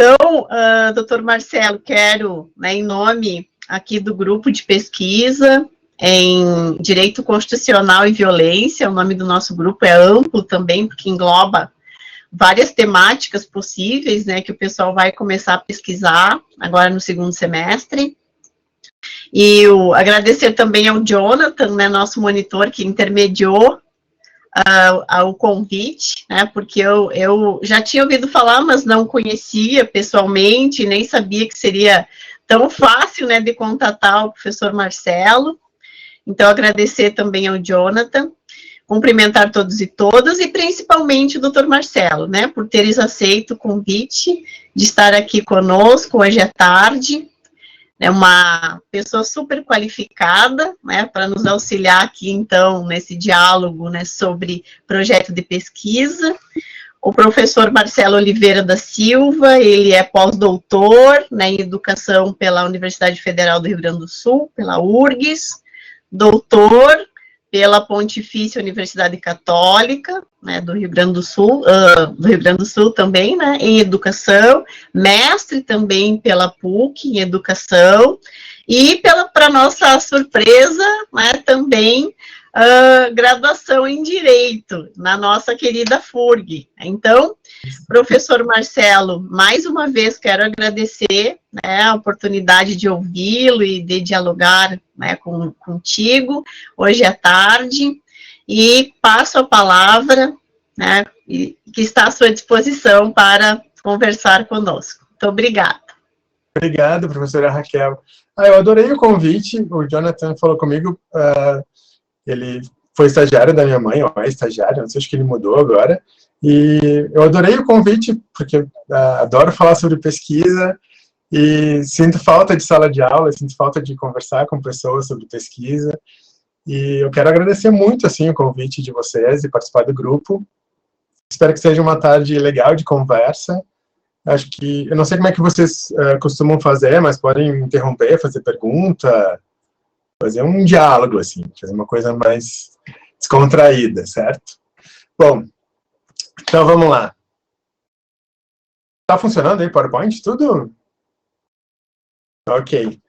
Então, doutor Marcelo, quero, né, em nome aqui do grupo de pesquisa em Direito Constitucional e Violência, o nome do nosso grupo é amplo também, porque engloba várias temáticas possíveis, né, que o pessoal vai começar a pesquisar agora no segundo semestre. E agradecer também ao Jonathan, né, nosso monitor, que intermediou o convite, né, porque eu já tinha ouvido falar, mas não conhecia pessoalmente, nem sabia que seria tão fácil, né, de contatar o professor Marcelo. Então, agradecer também ao Jonathan, cumprimentar todos e todas, e principalmente o doutor Marcelo, né, por teres aceito o convite de estar aqui conosco hoje à tarde. É uma pessoa super qualificada, né, para nos auxiliar aqui, então, nesse diálogo, né, sobre projeto de pesquisa. O professor Marcelo Oliveira da Silva, ele é pós-doutor, né, em Educação pela Universidade Federal do Rio Grande do Sul, pela URGS, doutor pela Pontifícia Universidade Católica, né, do Rio Grande do Sul também, né, em Educação, mestre também pela PUC em Educação, e para nossa surpresa, né, também graduação em Direito, na nossa querida FURG. Então, professor Marcelo, mais uma vez quero agradecer, né, a oportunidade de ouvi-lo e de dialogar, né, contigo hoje à tarde, e passo a palavra, né, que está à sua disposição para conversar conosco. Muito obrigada. Obrigado, professora Raquel. Eu adorei o convite, o Jonathan falou comigo, ele foi estagiário da minha mãe, ou é estagiário, não sei, acho que ele mudou agora, e eu adorei o convite, porque adoro falar sobre pesquisa, e sinto falta de sala de aula, sinto falta de conversar com pessoas sobre pesquisa, e eu quero agradecer muito, assim, o convite de vocês e participar do grupo. Espero que seja uma tarde legal de conversa. Acho que, eu não sei como é que vocês costumam fazer, mas podem interromper, fazer pergunta, fazer um diálogo, assim, fazer uma coisa mais descontraída, certo? Bom, então vamos lá. Tá funcionando aí, PowerPoint, tudo? Ok.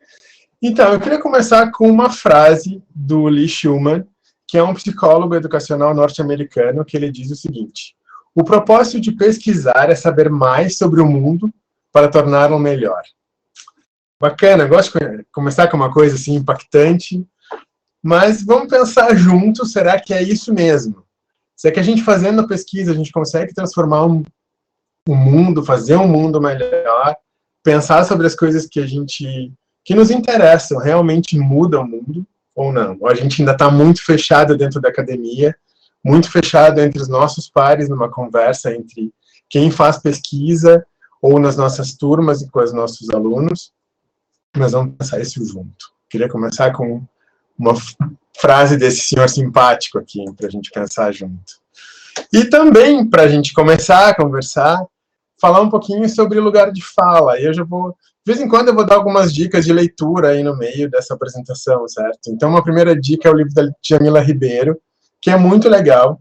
Então, eu queria começar com uma frase do Lee Shulman, que é um psicólogo educacional norte-americano, que ele diz o seguinte: o propósito de pesquisar é saber mais sobre o mundo para torná-lo melhor. Bacana, gosto de começar com uma coisa assim impactante, mas vamos pensar juntos, será que é isso mesmo? Será que a gente fazendo a pesquisa, a gente consegue transformar o mundo, fazer um mundo melhor, pensar sobre as coisas que nos interessam, realmente muda o mundo ou não? Ou a gente ainda está muito fechado dentro da academia, muito fechado entre os nossos pares, numa conversa entre quem faz pesquisa ou nas nossas turmas e com os nossos alunos. Nós vamos pensar isso junto. Queria começar com uma frase desse senhor simpático aqui, para a gente pensar junto. E também, para a gente começar a conversar, falar um pouquinho sobre lugar de fala. E eu já vou, de vez em quando eu vou dar algumas dicas de leitura aí no meio dessa apresentação, certo? Então, uma primeira dica é o livro da Djamila Ribeiro, que é muito legal.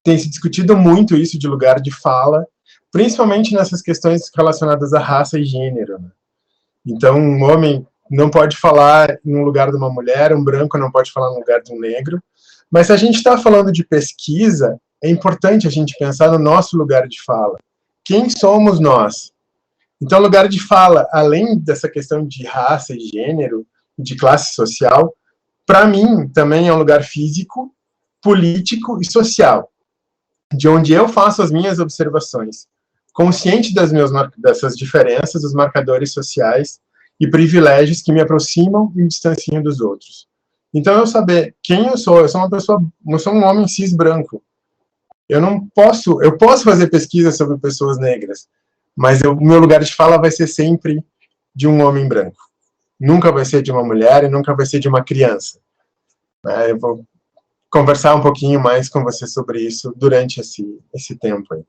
Tem se discutido muito isso de lugar de fala, principalmente nessas questões relacionadas à raça e gênero, né? Então, um homem não pode falar no lugar de uma mulher, um branco não pode falar no lugar de um negro. Mas se a gente está falando de pesquisa, é importante a gente pensar no nosso lugar de fala. Quem somos nós? Então, lugar de fala, além dessa questão de raça e gênero, de classe social, para mim também é um lugar físico, político e social, de onde eu faço as minhas observações, consciente dessas diferenças, dos marcadores sociais e privilégios que me aproximam e me distanciam dos outros. Então, eu saber quem eu sou um homem cis branco. Eu posso fazer pesquisa sobre pessoas negras, mas o meu lugar de fala vai ser sempre de um homem branco. Nunca vai ser de uma mulher e nunca vai ser de uma criança. Eu vou conversar um pouquinho mais com você sobre isso durante esse tempo aí.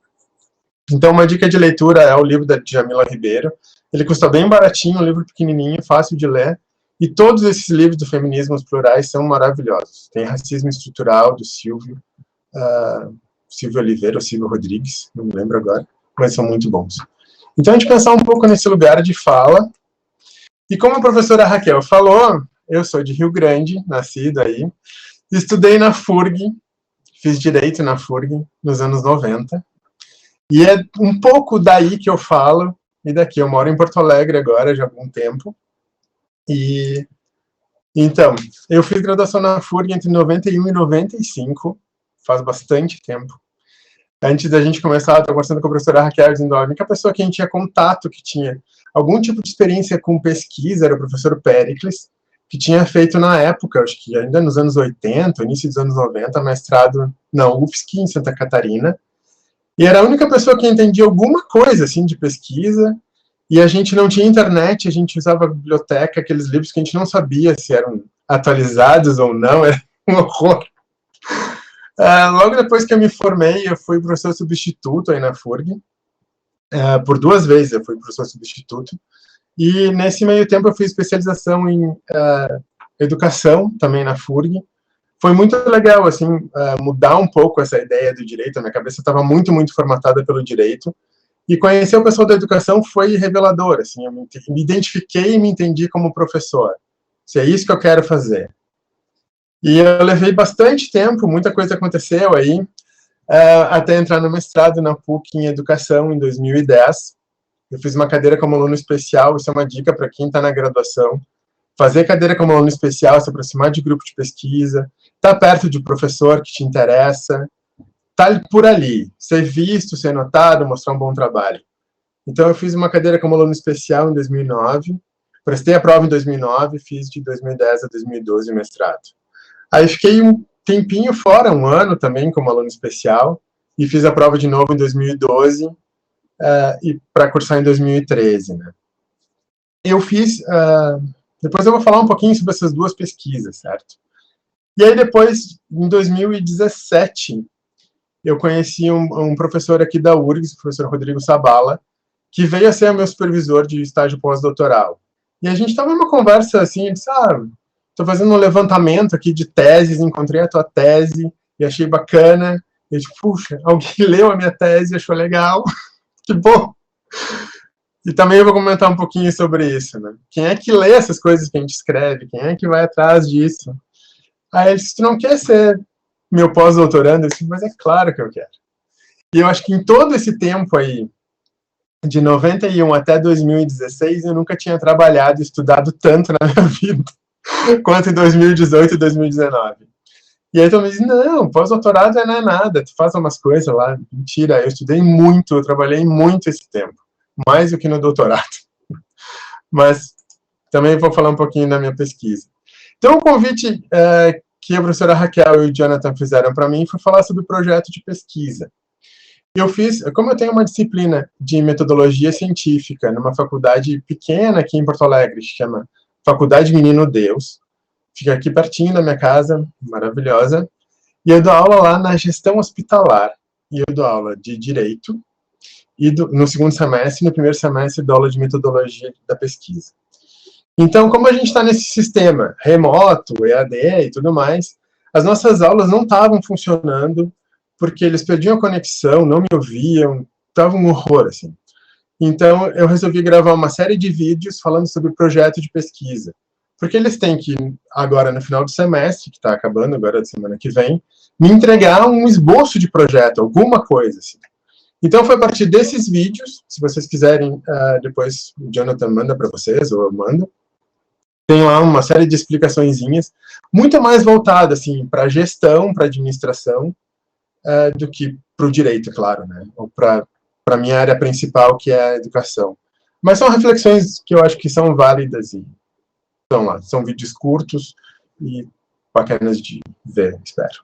Então, uma dica de leitura é o livro da Djamila Ribeiro. Ele custa bem baratinho, um livro pequenininho, fácil de ler. E todos esses livros do Feminismos Plurais são maravilhosos. Tem Racismo Estrutural, do Silvio Oliveira, ou Silvio Rodrigues, não me lembro agora, mas são muito bons. Então, a gente pensar um pouco nesse lugar de fala. E como a professora Raquel falou, eu sou de Rio Grande, nascido aí, estudei na FURG, fiz Direito na FURG nos anos 90, e é um pouco daí que eu falo, e daqui. Eu moro em Porto Alegre agora, já há algum tempo, e então, eu fiz graduação na FURG entre 91 e 95, faz bastante tempo. Antes da gente começar, eu estava conversando com a professora Raquel, dizendo, a única pessoa que a gente tinha contato, que tinha algum tipo de experiência com pesquisa, era o professor Péricles, que tinha feito na época, acho que ainda nos anos 80, início dos anos 90, mestrado na UFSC, em Santa Catarina, e era a única pessoa que entendia alguma coisa, assim, de pesquisa, e a gente não tinha internet, a gente usava a biblioteca, aqueles livros que a gente não sabia se eram atualizados ou não, era um horror. Logo depois que eu me formei, eu fui professor substituto aí na FURG, por 2 vezes eu fui professor substituto, e nesse meio tempo eu fiz especialização em educação, também na FURG. Foi muito legal, assim, mudar um pouco essa ideia do direito. A minha cabeça estava muito, muito formatada pelo direito, e conhecer o pessoal da educação foi revelador, assim, eu me identifiquei e me entendi como professor. Se é isso que eu quero fazer. E eu levei bastante tempo, muita coisa aconteceu aí, até entrar no mestrado na PUC em Educação, em 2010. Eu fiz uma cadeira como aluno especial, isso é uma dica para quem está na graduação. Fazer cadeira como aluno especial, se aproximar de grupo de pesquisa, estar perto de professor que te interessa, estar por ali, ser visto, ser notado, mostrar um bom trabalho. Então, eu fiz uma cadeira como aluno especial em 2009, prestei a prova em 2009, fiz de 2010 a 2012 o mestrado. Aí fiquei um tempinho fora, 1 ano também, como aluno especial, e fiz a prova de novo em 2012, e para cursar em 2013, né? Eu fiz... depois eu vou falar um pouquinho sobre essas 2 pesquisas, certo? E aí depois, em 2017, eu conheci um professor aqui da URGS, o professor Rodrigo Sabala, que veio a ser o meu supervisor de estágio pós-doutoral. E a gente estava numa conversa assim, ele disse, estou fazendo um levantamento aqui de teses, encontrei a tua tese e achei bacana. Eu disse, puxa, alguém leu a minha tese e achou legal. Que bom! E também eu vou comentar um pouquinho sobre isso, né? Quem é que lê essas coisas que a gente escreve? Quem é que vai atrás disso? Aí ele disse, tu não quer ser meu pós-doutorando? Eu disse, mas é claro que eu quero. E eu acho que em todo esse tempo aí, de 91 até 2016, eu nunca tinha trabalhado e estudado tanto na minha vida quanto em 2018 e 2019. E aí tu me diz, não, pós-doutorado não é nada, tu faz umas coisas lá. Mentira, eu estudei muito, eu trabalhei muito esse tempo, mais do que no doutorado. Mas também vou falar um pouquinho da minha pesquisa. Então, o convite que a professora Raquel e o Jonathan fizeram para mim foi falar sobre o projeto de pesquisa. Eu fiz, como eu tenho uma disciplina de metodologia científica numa faculdade pequena aqui em Porto Alegre, que se chama Faculdade Menino Deus, fica aqui pertinho da minha casa, maravilhosa, e eu dou aula lá na gestão hospitalar, e eu dou aula de direito, e no segundo semestre, no primeiro semestre, dou aula de metodologia da pesquisa. Então, como a gente está nesse sistema remoto, EAD e tudo mais, as nossas aulas não estavam funcionando, porque eles perdiam a conexão, não me ouviam, estava um horror, assim. Então, eu resolvi gravar uma série de vídeos falando sobre o projeto de pesquisa. Porque eles têm que, agora no final do semestre, que está acabando agora da semana que vem, me entregar um esboço de projeto, alguma coisa, assim. Então, foi a partir desses vídeos, se vocês quiserem, depois o Jonathan manda para vocês, ou eu mando, tem lá uma série de explicaçõezinhas, muito mais voltada, assim, para gestão, para administração, do que para o direito, claro, né? Ou para a minha área principal, que é a educação. Mas são reflexões que eu acho que são válidas e estão lá. São vídeos curtos e bacanas de ver, espero.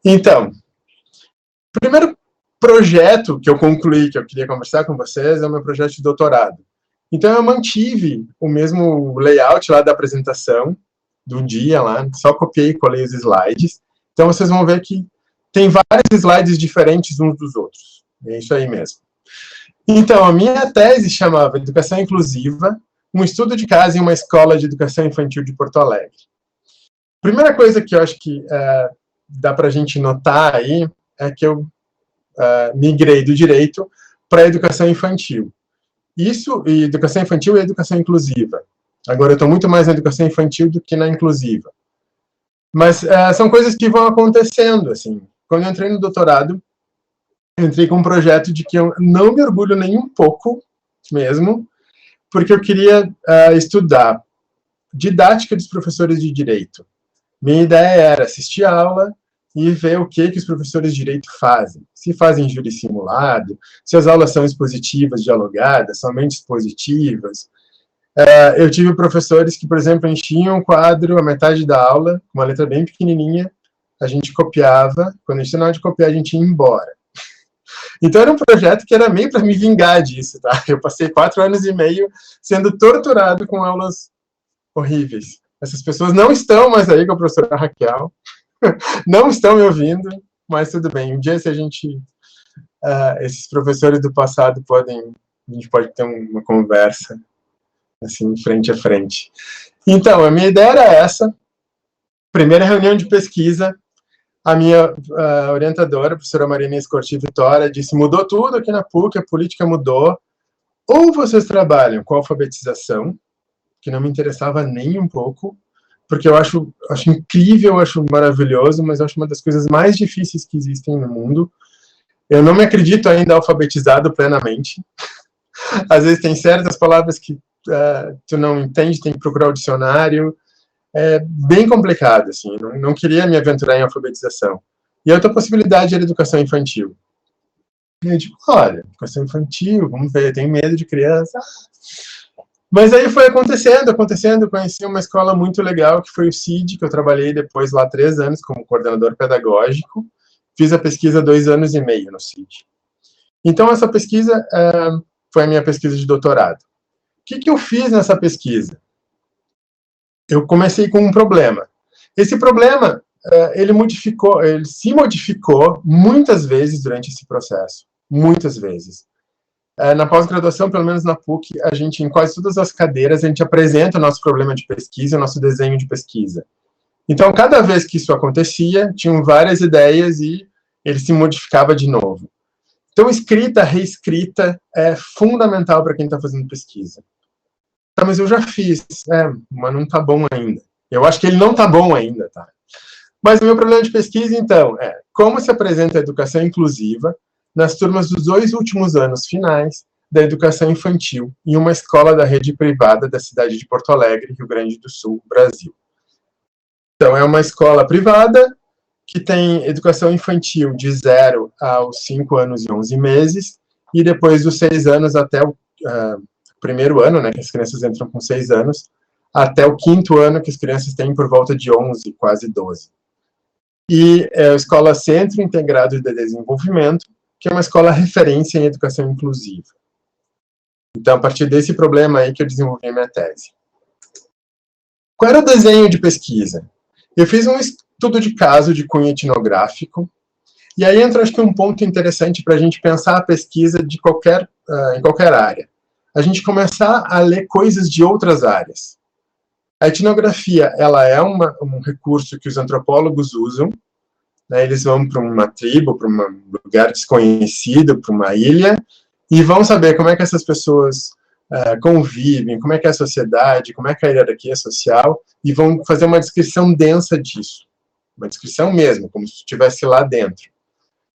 Então, o primeiro projeto que eu concluí, que eu queria conversar com vocês, é o meu projeto de doutorado. Então, eu mantive o mesmo layout lá da apresentação, do dia lá, só copiei e colei os slides. Então, vocês vão ver que tem vários slides diferentes uns dos outros. É isso aí mesmo. Então, a minha tese chamava Educação Inclusiva, um estudo de caso em uma escola de educação infantil de Porto Alegre. Primeira coisa que eu acho que dá para a gente notar aí é que eu migrei do direito para a educação infantil. Isso, e educação infantil e educação inclusiva. Agora, eu estou muito mais na educação infantil do que na inclusiva. Mas são coisas que vão acontecendo, assim. Quando eu entrei no doutorado, eu entrei com um projeto de que eu não me orgulho nem um pouco, mesmo, porque eu queria estudar didática dos professores de direito. Minha ideia era assistir a aula e ver o que os professores de direito fazem. Se fazem júri simulado, se as aulas são expositivas, dialogadas, somente expositivas. Eu tive professores que, por exemplo, enchiam um quadro a metade da aula, com uma letra bem pequenininha, a gente copiava, quando a gente terminava de copiar, a gente ia embora. Então era um projeto que era meio para me vingar disso, tá? Eu passei 4 anos e meio sendo torturado com aulas horríveis. Essas pessoas não estão mais aí com a professora Raquel, não estão me ouvindo, mas tudo bem. Um dia, se a gente... esses professores do passado a gente pode ter uma conversa, assim, frente a frente. Então, a minha ideia era essa. Primeira reunião de pesquisa, a minha orientadora, a professora Marina Escorti Vitória, disse, mudou tudo aqui na PUC, a política mudou. Ou vocês trabalham com alfabetização, que não me interessava nem um pouco, porque eu acho incrível, acho maravilhoso, mas eu acho uma das coisas mais difíceis que existem no mundo. Eu não me acredito ainda alfabetizado plenamente. Às vezes tem certas palavras que tu não entende, tem que procurar o dicionário. É bem complicado, assim, não queria me aventurar em alfabetização. E a outra possibilidade era educação infantil. E eu digo, olha, educação infantil, vamos ver, eu tenho medo de criança. Mas aí foi acontecendo, conheci uma escola muito legal, que foi o CID, que eu trabalhei depois lá 3 anos como coordenador pedagógico, fiz a pesquisa 2 anos e meio no CID. Então, essa pesquisa foi a minha pesquisa de doutorado. O que eu fiz nessa pesquisa? Eu comecei com um problema. Esse problema, ele se modificou muitas vezes durante esse processo, muitas vezes. Na pós-graduação, pelo menos na PUC, a gente, em quase todas as cadeiras, a gente apresenta o nosso problema de pesquisa, o nosso desenho de pesquisa. Então, cada vez que isso acontecia, tinham várias ideias e ele se modificava de novo. Então, escrita, reescrita é fundamental para quem está fazendo pesquisa. Tá, mas eu já fiz, mas não está bom ainda. Eu acho que ele não está bom ainda, tá? Mas o meu problema de pesquisa, então, é como se apresenta a educação inclusiva nas turmas dos 2 últimos anos finais da educação infantil em uma escola da rede privada da cidade de Porto Alegre, Rio Grande do Sul, Brasil. Então, é uma escola privada que tem educação infantil de 0 aos 5 anos e 11 meses, e depois dos 6 anos até o primeiro ano, né, que as crianças entram com 6 anos, até o 5º ano, que as crianças têm por volta de 11, quase 12. E é a Escola Centro Integrado de Desenvolvimento, que é uma escola referência em educação inclusiva. Então, a partir desse problema aí que eu desenvolvi a minha tese. Qual era o desenho de pesquisa? Eu fiz um estudo de caso de cunho etnográfico, e aí entra, acho que, um ponto interessante para a gente pensar a pesquisa em qualquer área. A gente começar a ler coisas de outras áreas. A etnografia, ela é um recurso que os antropólogos usam, né, eles vão para uma tribo, para um lugar desconhecido, para uma ilha, e vão saber como é que essas pessoas convivem, como é que é a sociedade, como é que é a hierarquia social, e vão fazer uma descrição densa disso. Uma descrição mesmo, como se estivesse lá dentro.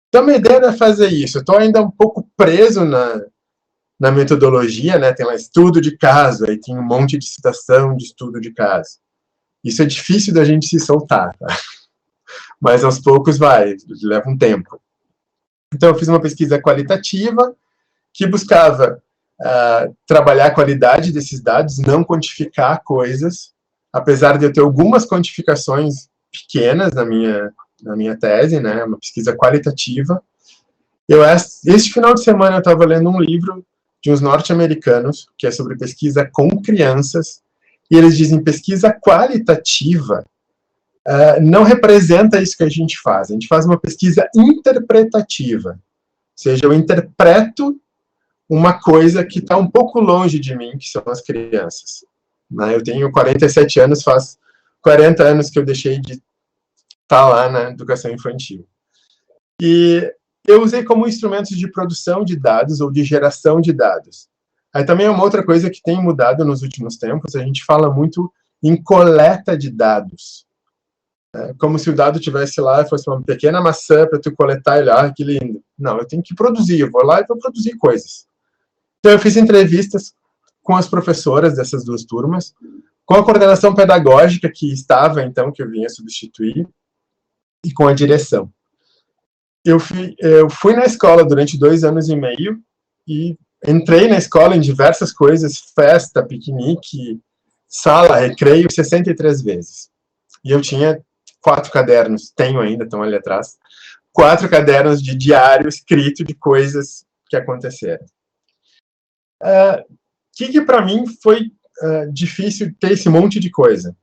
Então, a minha ideia é fazer isso. Eu estou ainda um pouco preso na metodologia, né? Tem lá estudo de caso, aí tem um monte de citação de estudo de caso. Isso é difícil da gente se soltar, tá? Mas aos poucos leva um tempo. Então, eu fiz uma pesquisa qualitativa que buscava trabalhar a qualidade desses dados, não quantificar coisas, apesar de eu ter algumas quantificações pequenas na minha tese, né, uma pesquisa qualitativa. Este final de semana eu estava lendo um livro de uns norte-americanos, que é sobre pesquisa com crianças, e eles dizem pesquisa qualitativa não representa isso que a gente faz uma pesquisa interpretativa, ou seja, eu interpreto uma coisa que está um pouco longe de mim, que são as crianças. Eu tenho 47 anos, faz 40 anos que eu deixei de estar lá na educação infantil. E eu usei como instrumentos de produção de dados ou de geração de dados Aí também é uma outra coisa que tem mudado nos últimos tempos, a gente fala muito em coleta de dados. Como se o dado tivesse lá, fosse uma pequena maçã para tu coletar e olhar, que lindo. Não, eu tenho que produzir, eu vou lá e vou produzir coisas. Então eu fiz entrevistas com as professoras dessas duas turmas, com a coordenação pedagógica que estava, então, que eu vinha substituir, e com a direção. Eu fui na escola durante 2 anos e meio, e entrei na escola em diversas coisas, festa, piquenique, sala, recreio, 63 vezes. E eu tinha 4 cadernos, tenho ainda, estão ali atrás, 4 cadernos de diário escrito de coisas que aconteceram. Que para mim foi difícil ter esse monte de coisa?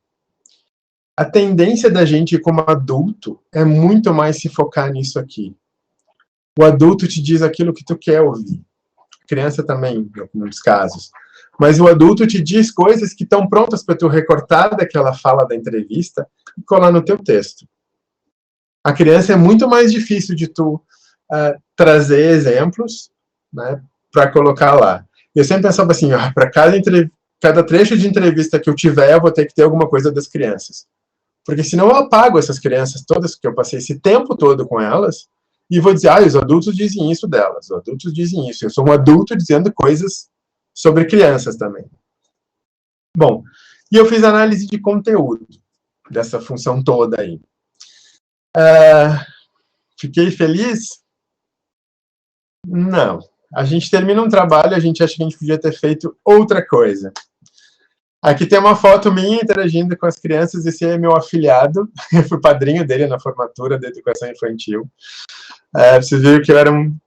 A tendência da gente, como adulto, é muito mais se focar nisso aqui. O adulto te diz aquilo que tu quer ouvir. A criança também, em alguns casos. Mas o adulto te diz coisas que estão prontas para tu recortar daquela fala da entrevista e colar no teu texto. A criança é muito mais difícil de tu trazer exemplos, né, para colocar lá. Eu sempre pensava assim, para cada trecho de entrevista que eu tiver, eu vou ter que ter alguma coisa das crianças. Porque senão eu apago essas crianças todas, que eu passei esse tempo todo com elas, e vou dizer, os adultos dizem isso delas, os adultos dizem isso. Eu sou um adulto dizendo coisas sobre crianças também. Bom, e eu fiz análise de conteúdo dessa função toda aí. Fiquei feliz? Não. A gente termina um trabalho, a gente acha que a gente podia ter feito outra coisa. Aqui tem uma foto minha interagindo com as crianças, esse é meu afilhado, eu fui padrinho dele na formatura da educação infantil. Vocês viram que eu era um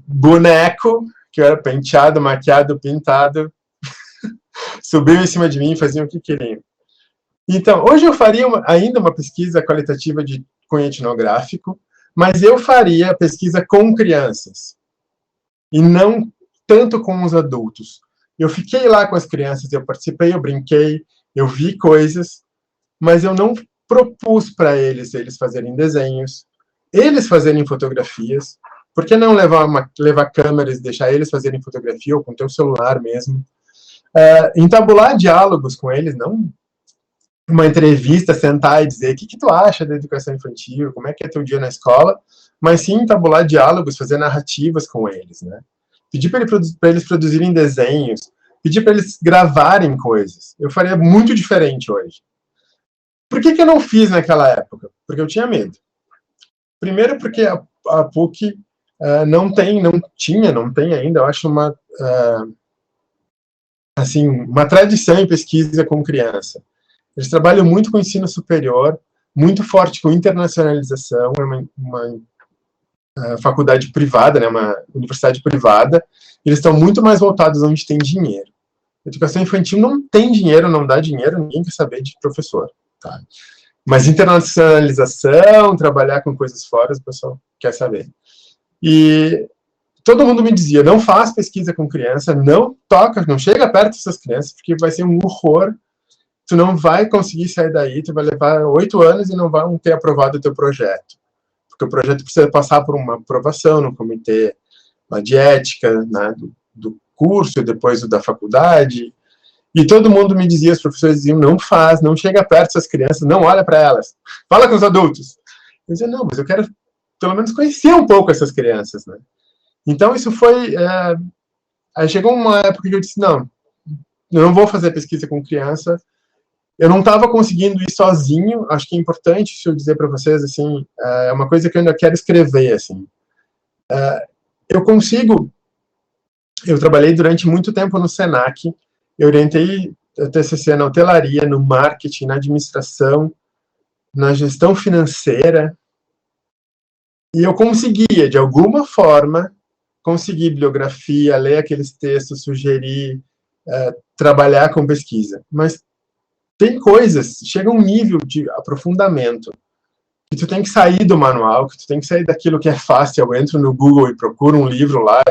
boneco, que eu era penteado, maquiado, pintado, subiu em cima de mim e faziam o que queriam. Então, hoje eu faria ainda uma pesquisa qualitativa de cunho etnográfico, mas eu faria pesquisa com crianças, e não tanto com os adultos. Eu fiquei lá com as crianças, eu participei, eu brinquei, eu vi coisas, mas eu não propus para eles fazerem desenhos, eles fazerem fotografias. Por que não levar câmeras e deixar eles fazerem fotografia, ou com o teu celular mesmo? Entabular diálogos com eles, não uma entrevista, sentar e dizer o que tu acha da educação infantil, como é que é teu dia na escola, mas sim entabular diálogos, fazer narrativas com eles, né? Pedir para eles produzirem desenhos, pedir para eles gravarem coisas. Eu faria muito diferente hoje. Por que eu não fiz naquela época? Porque eu tinha medo. Primeiro porque a PUC não tem ainda, eu acho uma tradição em pesquisa com criança. Eles trabalham muito com ensino superior, muito forte com internacionalização, é uma faculdade privada, né, uma universidade privada, eles estão muito mais voltados onde tem dinheiro. A educação infantil não tem dinheiro, não dá dinheiro, ninguém quer saber de professor. Tá? Mas internacionalização, trabalhar com coisas fora, o pessoal quer saber. E todo mundo me dizia, não faz pesquisa com criança, não chega perto dessas crianças, porque vai ser um horror, tu não vai conseguir sair daí, tu vai levar 8 anos e não vão ter aprovado o teu projeto. Porque o projeto precisa passar por uma aprovação no comitê de ética, né, do curso, depois o da faculdade. E todo mundo me dizia, os professores diziam, não faz, não chega perto dessas crianças, não olha para elas, fala com os adultos. Eu dizia, não, mas eu quero pelo menos conhecer um pouco essas crianças, né? Então isso foi... Aí chegou uma época que eu disse, não, eu não vou fazer pesquisa com criança. Eu não estava conseguindo ir sozinho, acho que é importante eu dizer para vocês, assim, é uma coisa que eu ainda quero escrever, assim. Eu trabalhei durante muito tempo no Senac, eu orientei a TCC na hotelaria, no marketing, na administração, na gestão financeira, e eu conseguia, de alguma forma, conseguir bibliografia, ler aqueles textos, sugerir, trabalhar com pesquisa. Mas tem coisas, chega um nível de aprofundamento, que tu tem que sair do manual, que tu tem que sair daquilo que é fácil. Eu entro no Google e procuro um livro lá,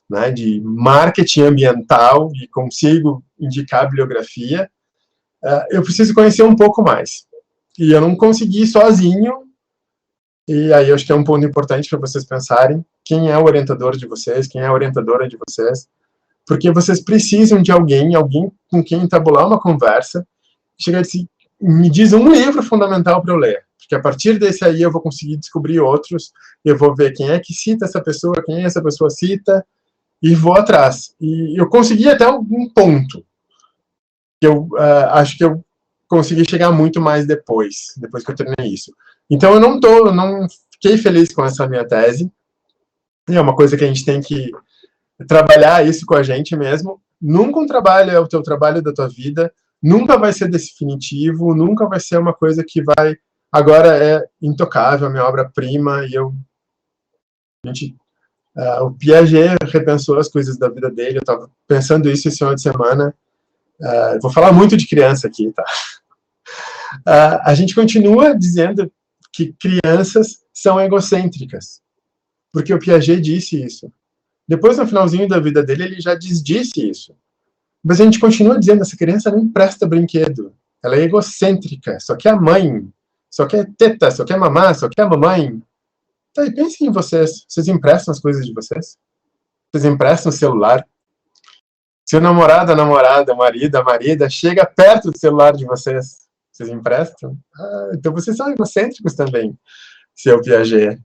né, de marketing ambiental e consigo indicar a bibliografia. Eu preciso conhecer um pouco mais. E eu não consegui sozinho, e aí eu acho que é um ponto importante para vocês pensarem quem é o orientador de vocês, quem é a orientadora de vocês. porque vocês precisam de alguém com quem entabular uma conversa, chegar assim, me diz um livro fundamental para eu ler, porque a partir desse aí eu vou conseguir descobrir outros, eu vou ver quem é que cita essa pessoa, quem essa pessoa cita, e vou atrás. E eu consegui até algum ponto, que eu acho que eu consegui chegar muito mais depois que eu terminei isso. Então eu não fiquei feliz com essa minha tese, e é uma coisa que a gente tem que trabalhar isso com a gente mesmo. Nunca um trabalho é o teu trabalho da tua vida, nunca vai ser definitivo, nunca vai ser uma coisa que vai, agora é intocável, a minha obra-prima, e o Piaget repensou as coisas da vida dele, eu estava pensando isso esse final de semana, vou falar muito de criança aqui, tá? A gente continua dizendo que crianças são egocêntricas, porque o Piaget disse isso. Depois, no finalzinho da vida dele, ele já desdisse isso. Mas a gente continua dizendo, essa criança não empresta brinquedo. Ela é egocêntrica, só quer a mãe, só quer teta, só quer mamar, só quer a mamãe. Tá, e pensem em vocês. Vocês emprestam as coisas de vocês? Vocês emprestam o celular? Seu namorado, a namorada, o marido, a marida, chega perto do celular de vocês. Vocês emprestam? Então vocês são egocêntricos também, seu Piaget.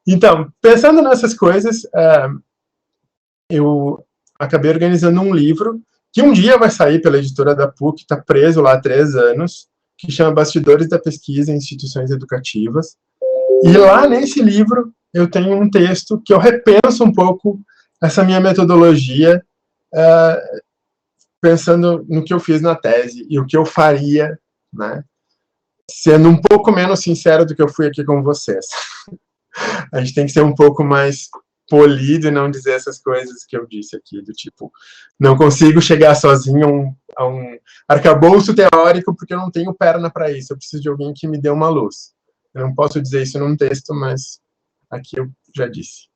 Então, pensando nessas coisas, eu acabei organizando um livro que um dia vai sair pela editora da PUC, está preso lá há 3 anos, que chama Bastidores da Pesquisa em Instituições Educativas. E lá nesse livro eu tenho um texto que eu repenso um pouco essa minha metodologia, pensando no que eu fiz na tese e o que eu faria, né, sendo um pouco menos sincero do que eu fui aqui com vocês. A gente tem que ser um pouco mais polido e não dizer essas coisas que eu disse aqui, do tipo, não consigo chegar sozinho a um arcabouço teórico porque eu não tenho perna para isso, eu preciso de alguém que me dê uma luz. Eu não posso dizer isso num texto, mas aqui eu já disse.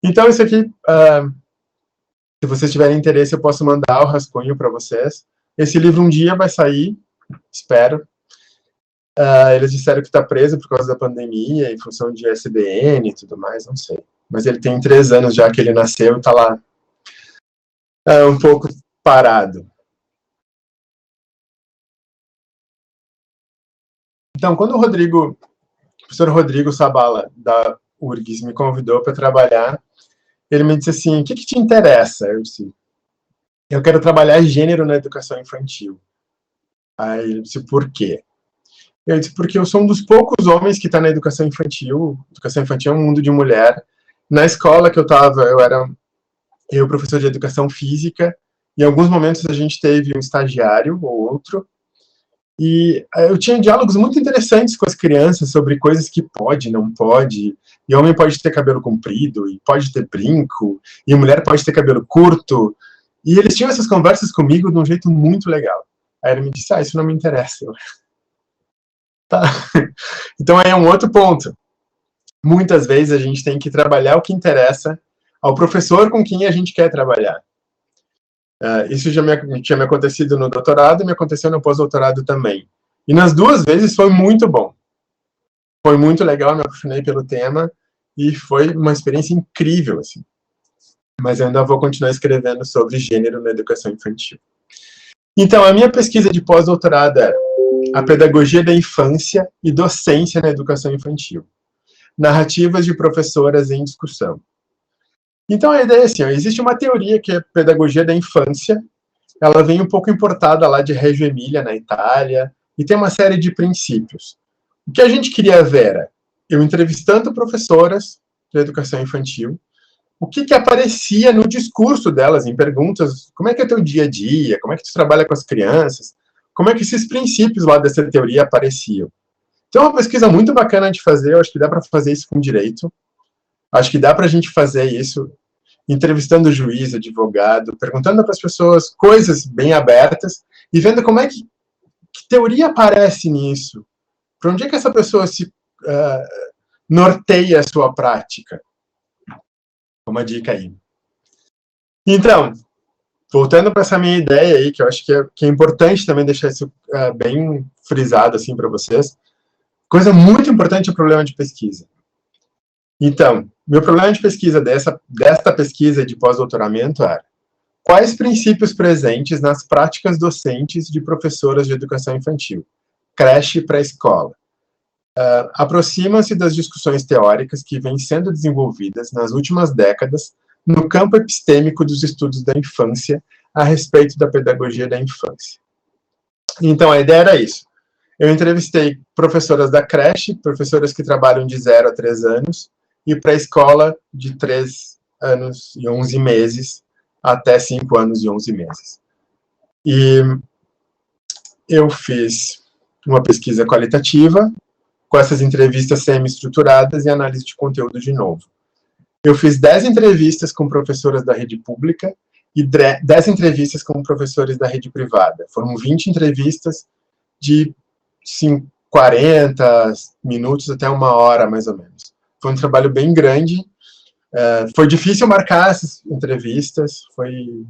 Então, isso aqui, se vocês tiverem interesse, eu posso mandar o rascunho para vocês. Esse livro um dia vai sair, espero. Eles disseram que está preso por causa da pandemia, em função de SBN e tudo mais, não sei. Mas ele tem 3 anos já que ele nasceu e está lá um pouco parado. Então, quando o professor Rodrigo Sabala, da URGS, me convidou para trabalhar, ele me disse assim, o que te interessa? Eu disse, eu quero trabalhar gênero na educação infantil. Aí ele disse, por quê? Eu disse, porque eu sou um dos poucos homens que está na educação infantil. Educação infantil é um mundo de mulher. Na escola que eu estava, eu era professor de educação física. Em alguns momentos a gente teve um estagiário ou outro. E eu tinha diálogos muito interessantes com as crianças sobre coisas que pode, não pode. E homem pode ter cabelo comprido, e pode ter brinco, e mulher pode ter cabelo curto. E eles tinham essas conversas comigo de um jeito muito legal. Aí ele me disse, isso não me interessa. Tá. Então aí é um outro ponto. Muitas vezes a gente tem que trabalhar o que interessa ao professor com quem a gente quer trabalhar. Isso já tinha me acontecido no doutorado e me aconteceu no pós-doutorado também. E nas 2 vezes foi muito bom. Foi muito legal, me apaixonei pelo tema e foi uma experiência incrível, assim. Mas eu ainda vou continuar escrevendo sobre gênero na educação infantil. Então, a minha pesquisa de pós-doutorado era a pedagogia da infância e docência na educação infantil. Narrativas de professoras em discussão. Então, a ideia é assim, existe uma teoria que é a pedagogia da infância, ela vem um pouco importada lá de Reggio Emília, na Itália, e tem uma série de princípios. O que a gente queria ver era, eu entrevistando professoras de educação infantil, o que aparecia no discurso delas, em perguntas, como é que é o teu dia a dia, como é que tu trabalha com as crianças, como é que esses princípios lá dessa teoria apareciam. Então, é uma pesquisa muito bacana de fazer, eu acho que dá para fazer isso com direito, acho que dá para a gente fazer isso entrevistando juiz, advogado, perguntando para as pessoas coisas bem abertas e vendo como é que teoria aparece nisso. Para onde é que essa pessoa se norteia a sua prática? Uma dica aí. Então, voltando para essa minha ideia aí, que eu acho que é importante também deixar isso bem frisado assim para vocês, coisa muito importante é o problema de pesquisa. Então, meu problema de pesquisa desta pesquisa de pós-doutoramento era quais princípios presentes nas práticas docentes de professoras de educação infantil, creche e pré-escola? Aproxima-se das discussões teóricas que vêm sendo desenvolvidas nas últimas décadas no campo epistêmico dos estudos da infância a respeito da pedagogia da infância. Então, a ideia era isso. Eu entrevistei professoras da creche, professoras que trabalham de 0 a 3 anos, e pré-escola de 3 anos e 11 meses até 5 anos e 11 meses. E eu fiz uma pesquisa qualitativa, com essas entrevistas semi-estruturadas e análise de conteúdo de novo. Eu fiz 10 entrevistas com professoras da rede pública e 10 entrevistas com professores da rede privada. Foram 20 entrevistas de 40 minutos até 1 hora, mais ou menos. Foi um trabalho bem grande. Foi difícil marcar essas entrevistas. Foi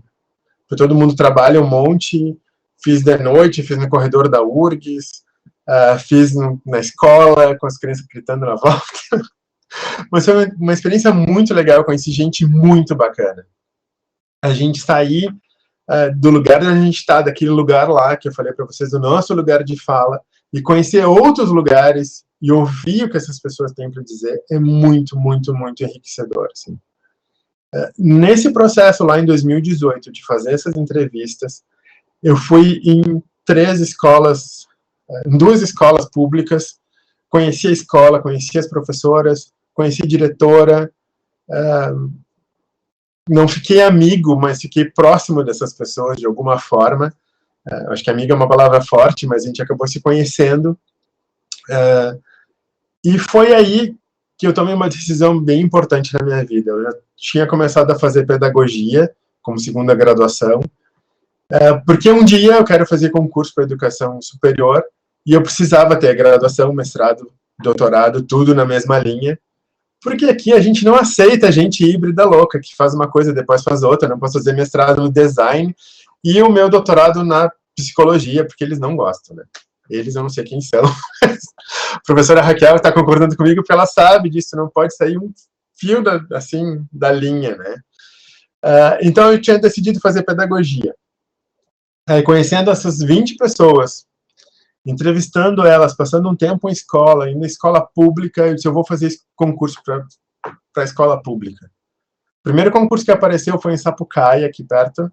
todo mundo trabalha um monte. Fiz de noite, fiz no corredor da URGS, fiz na escola, com as crianças gritando na volta. Mas foi uma experiência muito legal, conheci gente muito bacana. A gente sair do lugar onde a gente está, daquele lugar lá que eu falei para vocês, do nosso lugar de fala, e conhecer outros lugares e ouvir o que essas pessoas têm para dizer é muito, muito, muito enriquecedor. Assim. Nesse processo lá em 2018, de fazer essas entrevistas, eu fui em 3 escolas, em 2 escolas públicas, conheci a escola, conheci as professoras, conheci a diretora, não fiquei amigo, mas fiquei próximo dessas pessoas de alguma forma. Acho que amigo é uma palavra forte, mas a gente acabou se conhecendo. E foi aí que eu tomei uma decisão bem importante na minha vida. Eu já tinha começado a fazer pedagogia, como segunda graduação, porque um dia eu quero fazer concurso para educação superior, e eu precisava ter graduação, mestrado, doutorado, tudo na mesma linha, porque aqui a gente não aceita gente híbrida louca, que faz uma coisa e depois faz outra. Eu não posso fazer mestrado no design e o meu doutorado na psicologia, porque eles não gostam, né? Eles, eu não sei quem são. A professora Raquel está concordando comigo porque ela sabe disso, não pode sair um fio da linha, né? Então eu tinha decidido fazer pedagogia. Conhecendo essas 20 pessoas, entrevistando elas, passando um tempo em escola, indo na escola pública, eu disse, eu vou fazer esse concurso para a escola pública. O primeiro concurso que apareceu foi em Sapucaia, aqui perto.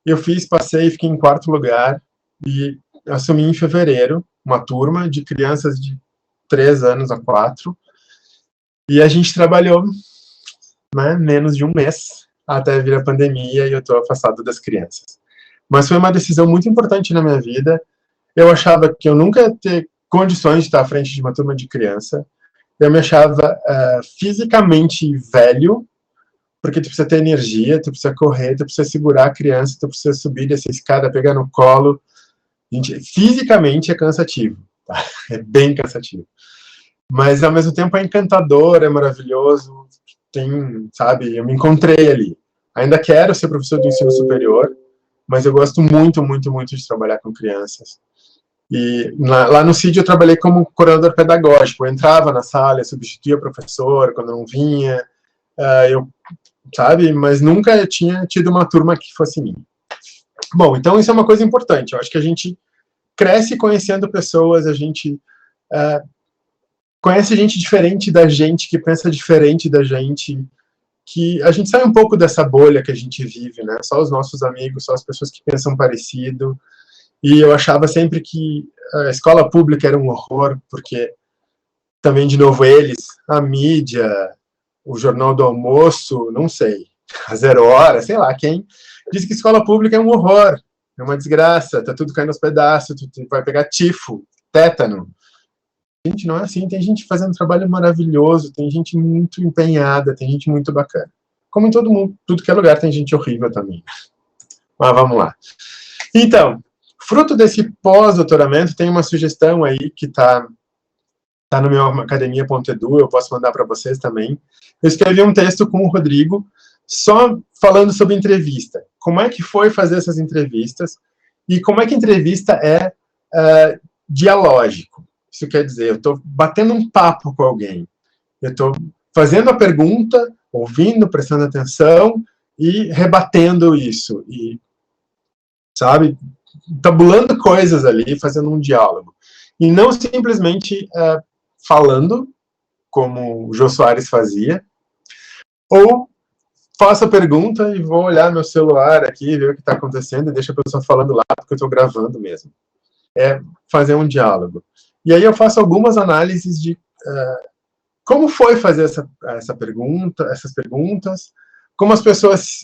Eu fiz, passei, fiquei em 4º lugar, e assumi em fevereiro uma turma de crianças de 3 anos a 4, e a gente trabalhou, né, menos de um mês, até vir a pandemia, e eu estou afastado das crianças. Mas foi uma decisão muito importante na minha vida. Eu achava que eu nunca ia ter condições de estar à frente de uma turma de criança. Eu me achava fisicamente velho, porque tu precisa ter energia, tu precisa correr, tu precisa segurar a criança, tu precisa subir dessa escada, pegar no colo. Gente, fisicamente é cansativo, tá? É bem cansativo. Mas, ao mesmo tempo, é encantador, é maravilhoso. Sabe, eu me encontrei ali. Ainda quero ser professor do ensino superior, mas eu gosto muito, muito, muito de trabalhar com crianças. E lá no CID eu trabalhei como coordenador pedagógico. Eu entrava na sala, eu substituía o professor quando não vinha, sabe? Mas nunca tinha tido uma turma que fosse minha. Bom, então isso é uma coisa importante. Eu acho que a gente cresce conhecendo pessoas, a gente conhece gente diferente da gente, que pensa diferente da gente, que a gente sai um pouco dessa bolha que a gente vive, né? Só os nossos amigos, só as pessoas que pensam parecido. E eu achava sempre que a escola pública era um horror, porque também, de novo, a mídia, o Jornal do Almoço, não sei, a 0 Hora, sei lá quem, diz que escola pública é um horror, é uma desgraça, tá tudo caindo aos pedaços, tu vai pegar tifo, tétano. Gente, não é assim, tem gente fazendo um trabalho maravilhoso, tem gente muito empenhada, tem gente muito bacana. Como em todo mundo, tudo que é lugar tem gente horrível também. Mas vamos lá. Então, fruto desse pós-doutoramento, tem uma sugestão aí que tá no meu academia.edu, eu posso mandar para vocês também. Eu escrevi um texto com o Rodrigo, só falando sobre entrevista. Como é que foi fazer essas entrevistas e como é que a entrevista é dialógico. Isso quer dizer, eu estou batendo um papo com alguém, eu estou fazendo a pergunta, ouvindo, prestando atenção, e rebatendo isso, e, sabe, tabulando coisas ali, fazendo um diálogo. E não simplesmente falando, como o Jô Soares fazia, ou faço a pergunta e vou olhar meu celular aqui, ver o que está acontecendo, e deixo a pessoa falando lá, porque eu estou gravando mesmo. É fazer um diálogo. E aí eu faço algumas análises de como foi fazer essas perguntas, como as pessoas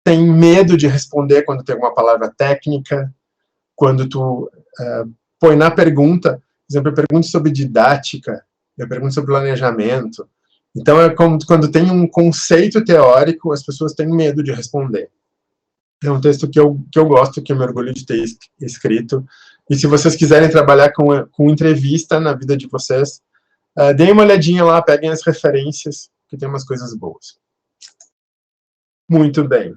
têm medo de responder quando tem alguma palavra técnica, quando tu põe na pergunta, por exemplo, eu pergunto sobre didática, eu pergunto sobre planejamento. Então, é como quando tem um conceito teórico, as pessoas têm medo de responder. É um texto que eu gosto, que eu me orgulho de ter escrito. E se vocês quiserem trabalhar com entrevista na vida de vocês, deem uma olhadinha lá, peguem as referências, que tem umas coisas boas. Muito bem.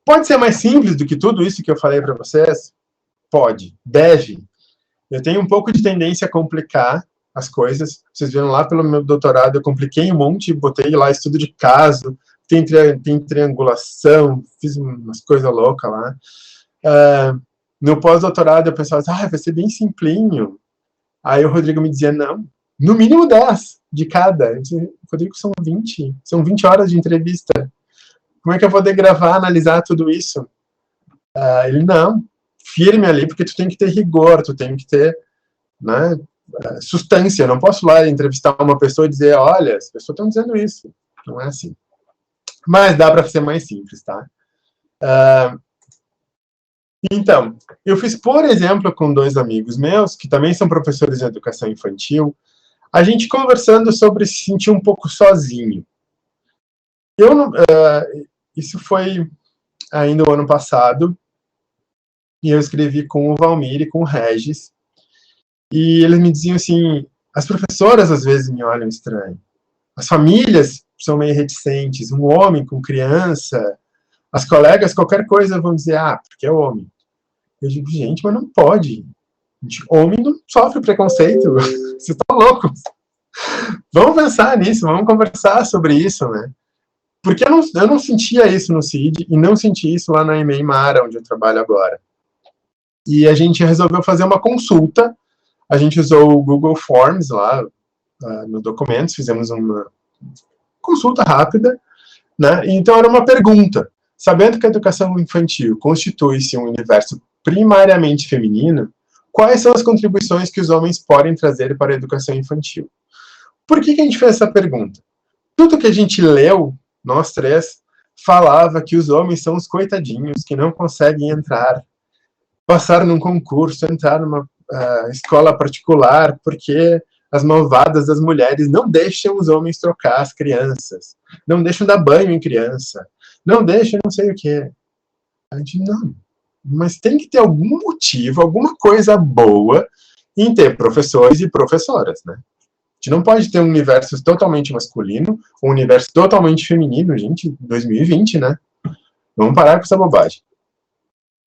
Pode ser mais simples do que tudo isso que eu falei para vocês? Pode, deve. Eu tenho um pouco de tendência a complicar as coisas. Vocês viram lá pelo meu doutorado, eu compliquei um monte, botei lá estudo de caso, tem triangulação, fiz umas coisas loucas lá. No pós-doutorado eu pensava, vai ser bem simplinho. Aí o Rodrigo me dizia, não, no mínimo 10 de cada. Eu disse, Rodrigo, são 20 horas de entrevista. Como é que eu vou gravar, analisar tudo isso? Ele, não, firme ali, porque tu tem que ter rigor, tu tem que ter, né, substância. Eu não posso lá entrevistar uma pessoa e dizer, olha, as pessoas estão dizendo isso. Não é assim. Mas dá para ser mais simples, tá? Então, eu fiz, por exemplo, com 2 amigos meus, que também são professores de educação infantil, a gente conversando sobre se sentir um pouco sozinho. Isso foi ainda o ano passado, e eu escrevi com o Valmir e com o Regis, e eles me diziam assim, as professoras às vezes me olham estranho, as famílias são meio reticentes, um homem com criança, as colegas, qualquer coisa, vão dizer, porque é homem. Eu digo, gente, mas não pode. Homem não sofre preconceito. Você tá louco. Vamos pensar nisso, vamos conversar sobre isso, né? Porque eu não sentia isso no CID e não senti isso lá na EMEI Mara, onde eu trabalho agora. E a gente resolveu fazer uma consulta. A gente usou o Google Forms lá no Documentos, fizemos uma consulta rápida, né? Então era uma pergunta. Sabendo que a educação infantil constitui-se um universo primariamente feminino, quais são as contribuições que os homens podem trazer para a educação infantil? Por que a gente fez essa pergunta? Tudo que a gente leu, nós 3, falava que os homens são os coitadinhos, que não conseguem passar num concurso, entrar numa escola particular, porque as malvadas das mulheres não deixam os homens trocar as crianças, não deixam dar banho em criança, não deixam não sei o quê. A gente, não. Mas tem que ter algum motivo, alguma coisa boa em ter professores e professoras, né? A gente não pode ter um universo totalmente masculino, um universo totalmente feminino, gente, 2020, né? Vamos parar com essa bobagem.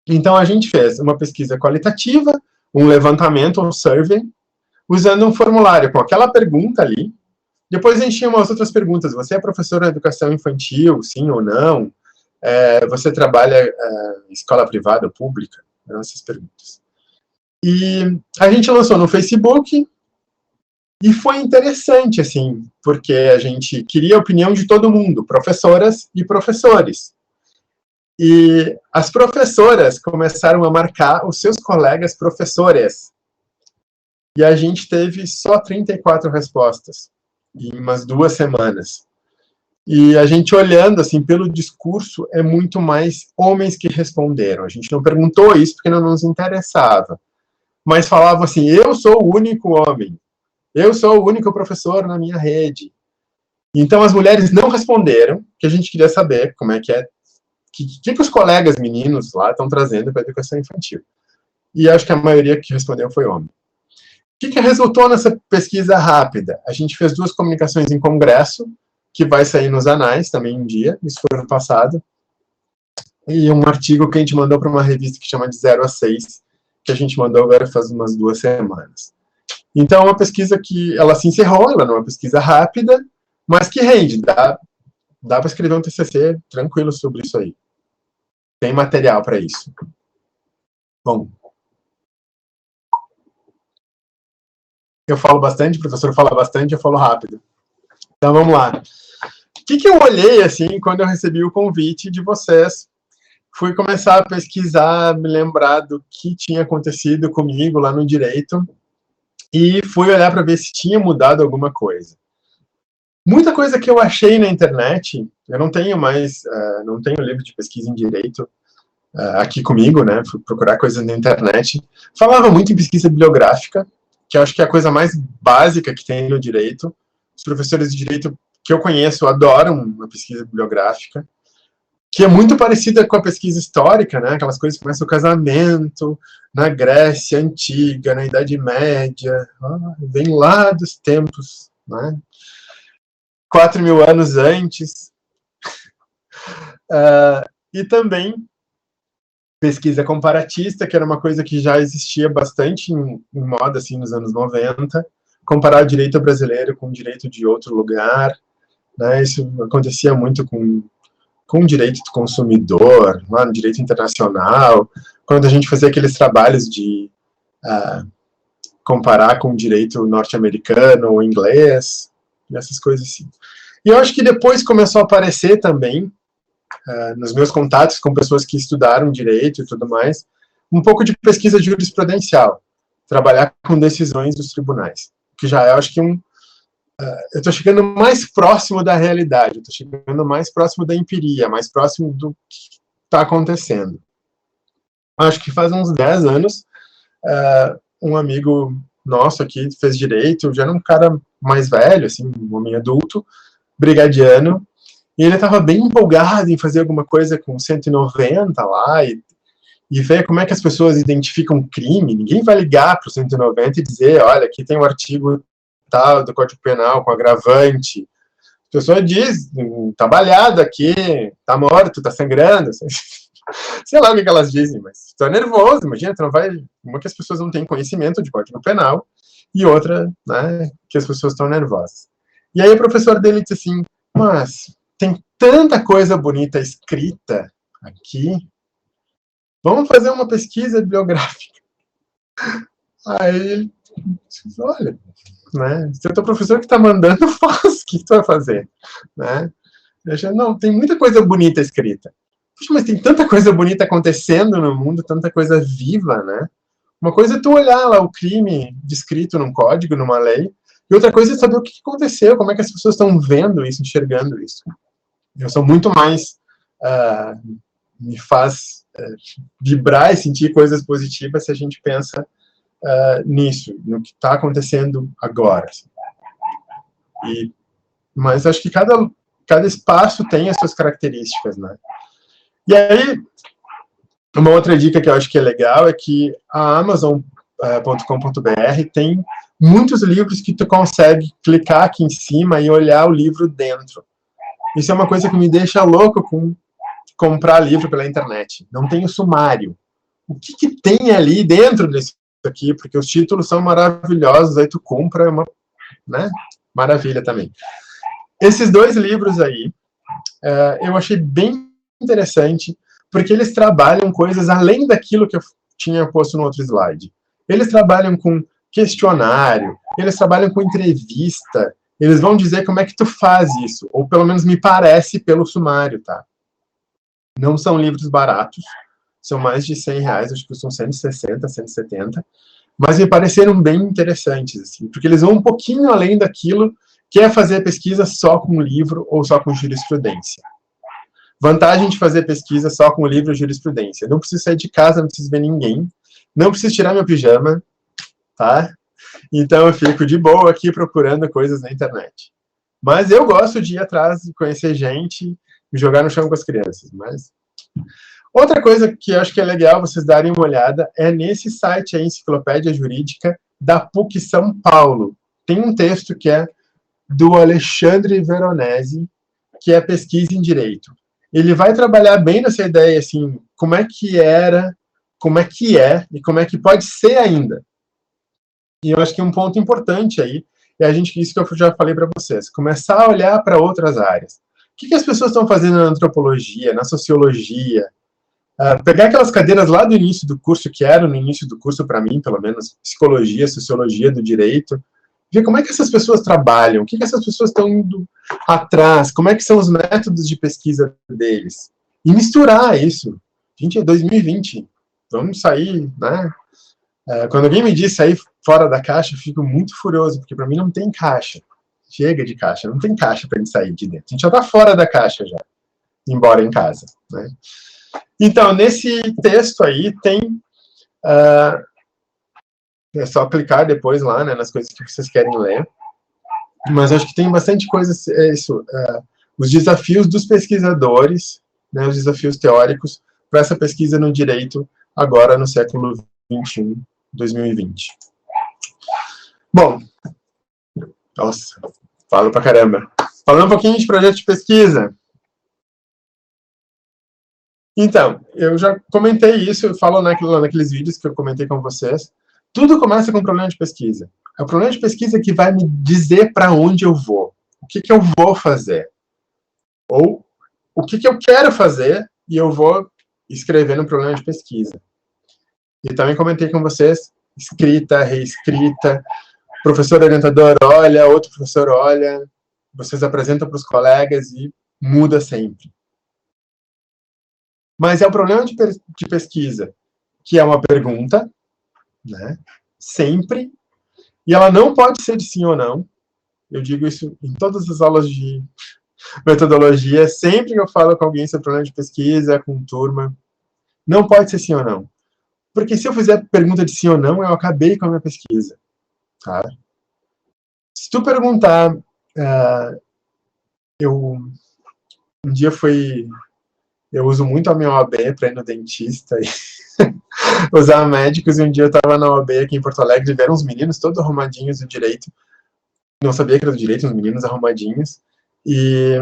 Então, a gente fez uma pesquisa qualitativa, um levantamento, um survey, usando um formulário com aquela pergunta ali. Depois a gente tinha umas outras perguntas. Você é professora de educação infantil, sim ou não? Você trabalha em escola privada ou pública? Eram essas perguntas. E a gente lançou no Facebook, e foi interessante, assim, porque a gente queria a opinião de todo mundo, professoras e professores. E as professoras começaram a marcar os seus colegas professores. E a gente teve só 34 respostas, em umas 2 semanas. E a gente olhando, assim, pelo discurso, é muito mais homens que responderam. A gente não perguntou isso porque não nos interessava. Mas falava assim, eu sou o único homem. Eu sou o único professor na minha rede. Então, as mulheres não responderam, que a gente queria saber como é que é, que os colegas meninos lá estão trazendo para a educação infantil. E acho que a maioria que respondeu foi homem. O que resultou nessa pesquisa rápida? A gente fez 2 comunicações em congresso, que vai sair nos anais também um dia, isso foi ano passado, e um artigo que a gente mandou para uma revista que chama de 0 a 6, que a gente mandou agora faz umas 2 semanas. Então, é uma pesquisa que ela se encerrou, ela não é uma pesquisa rápida, mas que rende, dá dá para escrever um TCC tranquilo sobre isso aí. Tem material para isso. Bom, eu falo bastante, o professor fala bastante, eu falo rápido. Então, vamos lá. O que eu olhei, assim, quando eu recebi o convite de vocês? Fui começar a pesquisar, me lembrar do que tinha acontecido comigo lá no direito, e fui olhar para ver se tinha mudado alguma coisa. Muita coisa que eu achei na internet, eu não tenho mais, não tenho livro de pesquisa em direito aqui comigo, né? Fui procurar coisas na internet. Falava muito em pesquisa bibliográfica, que eu acho que é a coisa mais básica que tem no direito. Os professores de direito que eu conheço adoram uma pesquisa bibliográfica, que é muito parecida com a pesquisa histórica, né? Aquelas coisas que começam o casamento, na Grécia Antiga, na Idade Média, vem lá dos tempos, né? 4.000 anos antes. E também pesquisa comparatista, que era uma coisa que já existia bastante em moda, assim, nos anos 90, comparar o direito brasileiro com o direito de outro lugar, né? Isso acontecia muito com o direito do consumidor, lá no direito internacional, quando a gente fazia aqueles trabalhos de comparar com o direito norte-americano ou inglês, e essas coisas assim. E eu acho que depois começou a aparecer também, nos meus contatos com pessoas que estudaram direito e tudo mais, um pouco de pesquisa jurisprudencial, trabalhar com decisões dos tribunais, que já é, acho que, eu estou chegando mais próximo da realidade, estou chegando mais próximo da empiria, mais próximo do que está acontecendo. Acho que faz uns 10 anos, um amigo nosso aqui fez direito, já era um cara mais velho, assim, um homem adulto, brigadiano, e ele estava bem empolgado em fazer alguma coisa com 190 lá, e ver como é que as pessoas identificam crime. Ninguém vai ligar para o 190 e dizer, olha, aqui tem um artigo tal do Código Penal com agravante. A pessoa diz, tá baleado aqui, tá morto, tá sangrando. Sei lá o que elas dizem, mas tô nervoso, imagina, tu não vai... Uma que as pessoas não têm conhecimento de Código Penal, e outra, né, que as pessoas estão nervosas. E aí o professor dele disse assim, mas tem tanta coisa bonita escrita aqui, vamos fazer uma pesquisa bibliográfica. Aí ele disse, olha, né, se é o teu professor que está mandando, faz, o que tu vai fazer? Né? Eu, não, tem muita coisa bonita escrita. Puxa, mas tem tanta coisa bonita acontecendo no mundo, tanta coisa viva, né? Uma coisa é tu olhar lá o crime descrito num código, numa lei, e outra coisa é saber o que aconteceu, como é que as pessoas estão vendo isso, enxergando isso. Eu sou muito mais... me faz vibrar e sentir coisas positivas se a gente pensa nisso, no que está acontecendo agora. Mas acho que cada espaço tem as suas características, né? E aí, uma outra dica que eu acho que é legal é que a Amazon.com.br tem muitos livros que tu consegue clicar aqui em cima e olhar o livro dentro. Isso é uma coisa que me deixa louco com comprar livro pela internet. Não tem o sumário. O que tem ali dentro disso aqui? Porque os títulos são maravilhosos, aí tu compra, é uma, né, maravilha também. Esses 2 livros aí, eu achei bem interessante, porque eles trabalham coisas além daquilo que eu tinha posto no outro slide. Eles trabalham com questionário, eles trabalham com entrevista, eles vão dizer como é que tu faz isso, ou pelo menos me parece pelo sumário, tá? Não são livros baratos, são mais de R$100, acho que custam 160, 170, mas me pareceram bem interessantes, assim, porque eles vão um pouquinho além daquilo que é fazer pesquisa só com livro ou só com jurisprudência. Vantagem de fazer pesquisa só com livro e jurisprudência. Não preciso sair de casa, não preciso ver ninguém, não preciso tirar meu pijama, tá? Então eu fico de boa aqui procurando coisas na internet. Mas eu gosto de ir atrás, de conhecer gente, me jogar no chão com as crianças. Mas... Outra coisa que eu acho que é legal vocês darem uma olhada é nesse site, a Enciclopédia Jurídica da PUC São Paulo. Tem um texto que é do Alexandre Veronese, que é Pesquisa em Direito. Ele vai trabalhar bem nessa ideia, assim, como é que era, como é que é e como é que pode ser ainda. E eu acho que um ponto importante aí é isso que eu já falei para vocês, começar a olhar para outras áreas. que as pessoas estão fazendo na antropologia, na sociologia, pegar aquelas cadeiras lá do início do curso, que eram no início do curso para mim, pelo menos, psicologia, sociologia do direito, ver como é que essas pessoas trabalham, o que essas pessoas estão indo atrás, como é que são os métodos de pesquisa deles. E misturar isso. Gente, é 2020, vamos sair, né? Quando alguém me diz sair fora da caixa, eu fico muito furioso, porque para mim não tem caixa. Chega de caixa, não tem caixa para a gente sair de dentro. A gente já está fora da caixa já, embora em casa, né? Então, nesse texto aí tem... é só clicar depois lá, né, nas coisas que vocês querem ler. Mas acho que tem bastante coisa, os desafios dos pesquisadores, né, os desafios teóricos para essa pesquisa no direito agora no século XXI, 2020. Bom, nossa, falo pra caramba. Falando um pouquinho de projeto de pesquisa. Então, eu já comentei isso, eu falo naqueles vídeos que eu comentei com vocês. Tudo começa com um problema de pesquisa. É o problema de pesquisa que vai me dizer para onde eu vou. O que eu vou fazer. Ou o que eu quero fazer e eu vou escrever no problema de pesquisa. E também comentei com vocês, escrita, reescrita, professor orientador olha, outro professor olha, vocês apresentam para os colegas e muda sempre. Mas é o problema de pesquisa, que é uma pergunta, né, sempre, e ela não pode ser de sim ou não. Eu digo isso em todas as aulas de metodologia, sempre que eu falo com alguém sobre problema de pesquisa, com turma, não pode ser sim ou não. Porque se eu fizer pergunta de sim ou não, eu acabei com a minha pesquisa. Tá? Se tu perguntar... um dia eu uso muito a minha OAB para ir no dentista e usar médicos, e um dia eu estava na OAB aqui em Porto Alegre, e vieram uns meninos todos arrumadinhos do direito, não sabia que era do direito, uns meninos arrumadinhos, e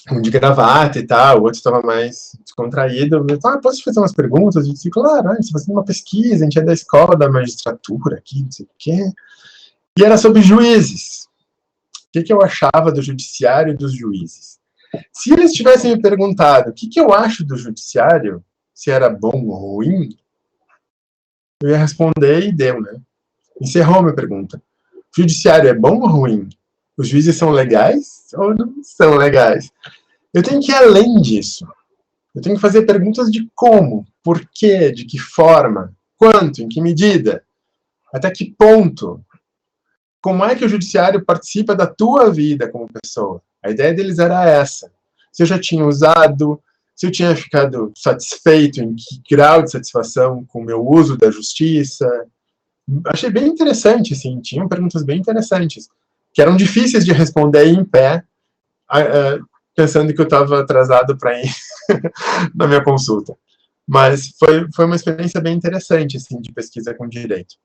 um de gravata e tal, o outro estava mais descontraído. Eu falei, posso te fazer umas perguntas? Eu disse, claro, você está fazendo uma pesquisa, a gente é da escola da magistratura aqui, não sei o quê. E era sobre juízes. O que eu achava do judiciário e dos juízes? Se eles tivessem me perguntado o que eu acho do judiciário, se era bom ou ruim, eu ia responder e deu, né? Encerrou a minha pergunta. O judiciário é bom ou ruim? Os juízes são legais ou não são legais? Eu tenho que ir além disso. Eu tenho que fazer perguntas de como, por quê, de que forma, quanto, em que medida, até que ponto. Como é que o judiciário participa da tua vida como pessoa? A ideia deles era essa. Se eu já tinha usado, se eu tinha ficado satisfeito, em que grau de satisfação com o meu uso da justiça. Achei bem interessante, assim, tinham perguntas bem interessantes, que eram difíceis de responder em pé, pensando que eu estava atrasado para ir na minha consulta. Mas foi uma experiência bem interessante, assim, de pesquisa com direito.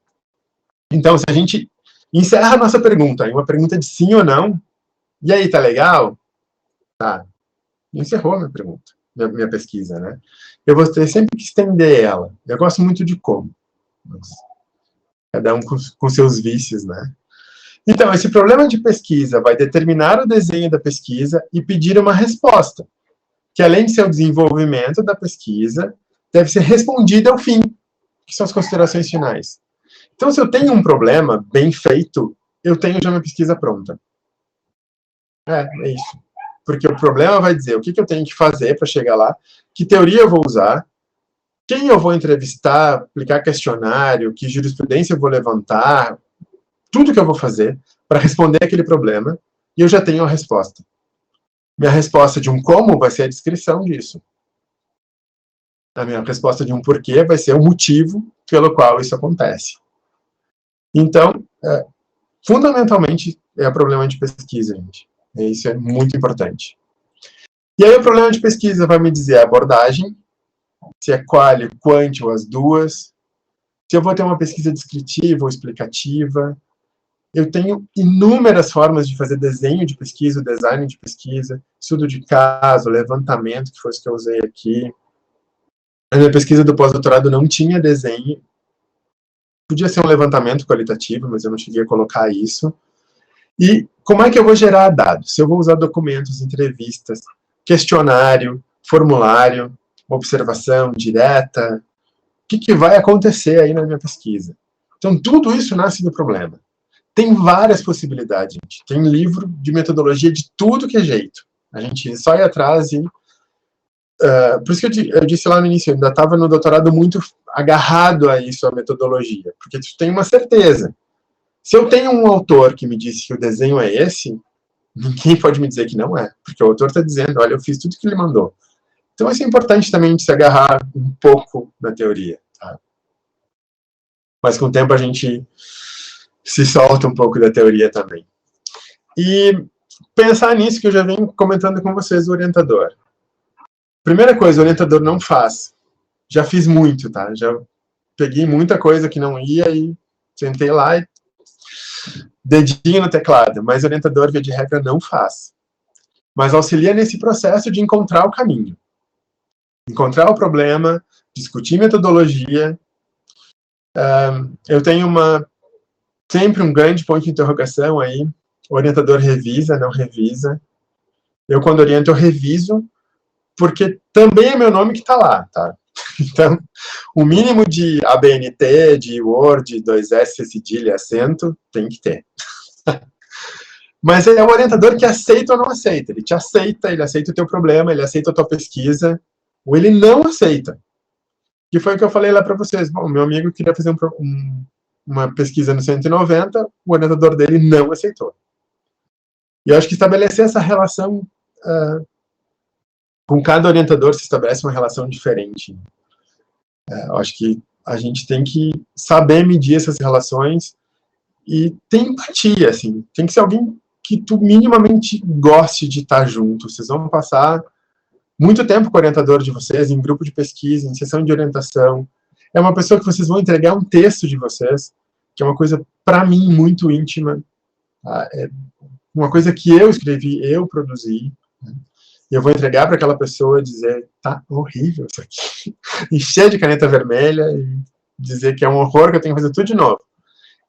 Então, se a gente encerra a nossa pergunta em uma pergunta de sim ou não, e aí, tá legal? Tá. Encerrou a minha pergunta, minha pesquisa, né? Eu vou ter sempre que estender ela. Eu gosto muito de como. Mas cada um com seus vícios, né? Então, esse problema de pesquisa vai determinar o desenho da pesquisa e pedir uma resposta, que além de ser o desenvolvimento da pesquisa, deve ser respondida ao fim, que são as considerações finais. Então, se eu tenho um problema bem feito, eu tenho já minha pesquisa pronta. É isso. Porque o problema vai dizer o que eu tenho que fazer para chegar lá, que teoria eu vou usar, quem eu vou entrevistar, aplicar questionário, que jurisprudência eu vou levantar, tudo que eu vou fazer para responder aquele problema, e eu já tenho a resposta. Minha resposta de um como vai ser a descrição disso. A minha resposta de um porquê vai ser o motivo pelo qual isso acontece. Então, fundamentalmente, é o problema de pesquisa, gente. Isso é muito importante. E aí o problema de pesquisa vai me dizer a abordagem, se é quali, quant ou as duas, se eu vou ter uma pesquisa descritiva ou explicativa. Eu tenho inúmeras formas de fazer desenho de pesquisa, design de pesquisa, estudo de caso, levantamento, que foi isso que eu usei aqui. A minha pesquisa do pós-doutorado não tinha desenho. Podia ser um levantamento qualitativo, mas eu não cheguei a colocar isso. E como é que eu vou gerar dados? Se eu vou usar documentos, entrevistas, questionário, formulário, observação direta, o que vai acontecer aí na minha pesquisa? Então, tudo isso nasce do problema. Tem várias possibilidades, gente. Tem livro de metodologia de tudo que é jeito. A gente só ir atrás e... por isso que eu disse lá no início, eu ainda estava no doutorado muito agarrado a isso, a metodologia. Porque tu tem uma certeza. Se eu tenho um autor que me disse que o desenho é esse, ninguém pode me dizer que não é. Porque o autor está dizendo, olha, eu fiz tudo que ele mandou. Então, isso é importante também de se agarrar um pouco na teoria. Tá? Mas com o tempo a gente se solta um pouco da teoria também. E pensar nisso que eu já venho comentando com vocês, o orientador. Primeira coisa, o orientador não faz. Já fiz muito, tá? Já peguei muita coisa que não ia e sentei lá e dedinho no teclado. Mas o orientador, via de regra, não faz. Mas auxilia nesse processo de encontrar o caminho. Encontrar o problema, discutir metodologia. Eu tenho sempre um grande ponto de interrogação aí. O orientador revisa, não revisa. Eu, quando oriento, eu reviso, porque também é meu nome que está lá, tá? Então, o mínimo de ABNT, de Word, 2S, cedilha, acento, tem que ter. Mas é o orientador que aceita ou não aceita. Ele te aceita, ele aceita o teu problema, ele aceita a tua pesquisa, ou ele não aceita. Que foi o que eu falei lá para vocês. Bom, meu amigo queria fazer uma pesquisa no 190, o orientador dele não aceitou. E eu acho que estabelecer essa relação, com cada orientador se estabelece uma relação diferente. Eu acho que a gente tem que saber medir essas relações e ter empatia, assim. Tem que ser alguém que tu minimamente goste de estar junto. Vocês vão passar muito tempo com o orientador de vocês, em grupo de pesquisa, em sessão de orientação. É uma pessoa que vocês vão entregar um texto de vocês, que é uma coisa, para mim, muito íntima. Tá? É uma coisa que eu escrevi, eu produzi. Né? E eu vou entregar para aquela pessoa e dizer, tá horrível isso aqui. Encher de caneta vermelha e dizer que é um horror, que eu tenho que fazer tudo de novo.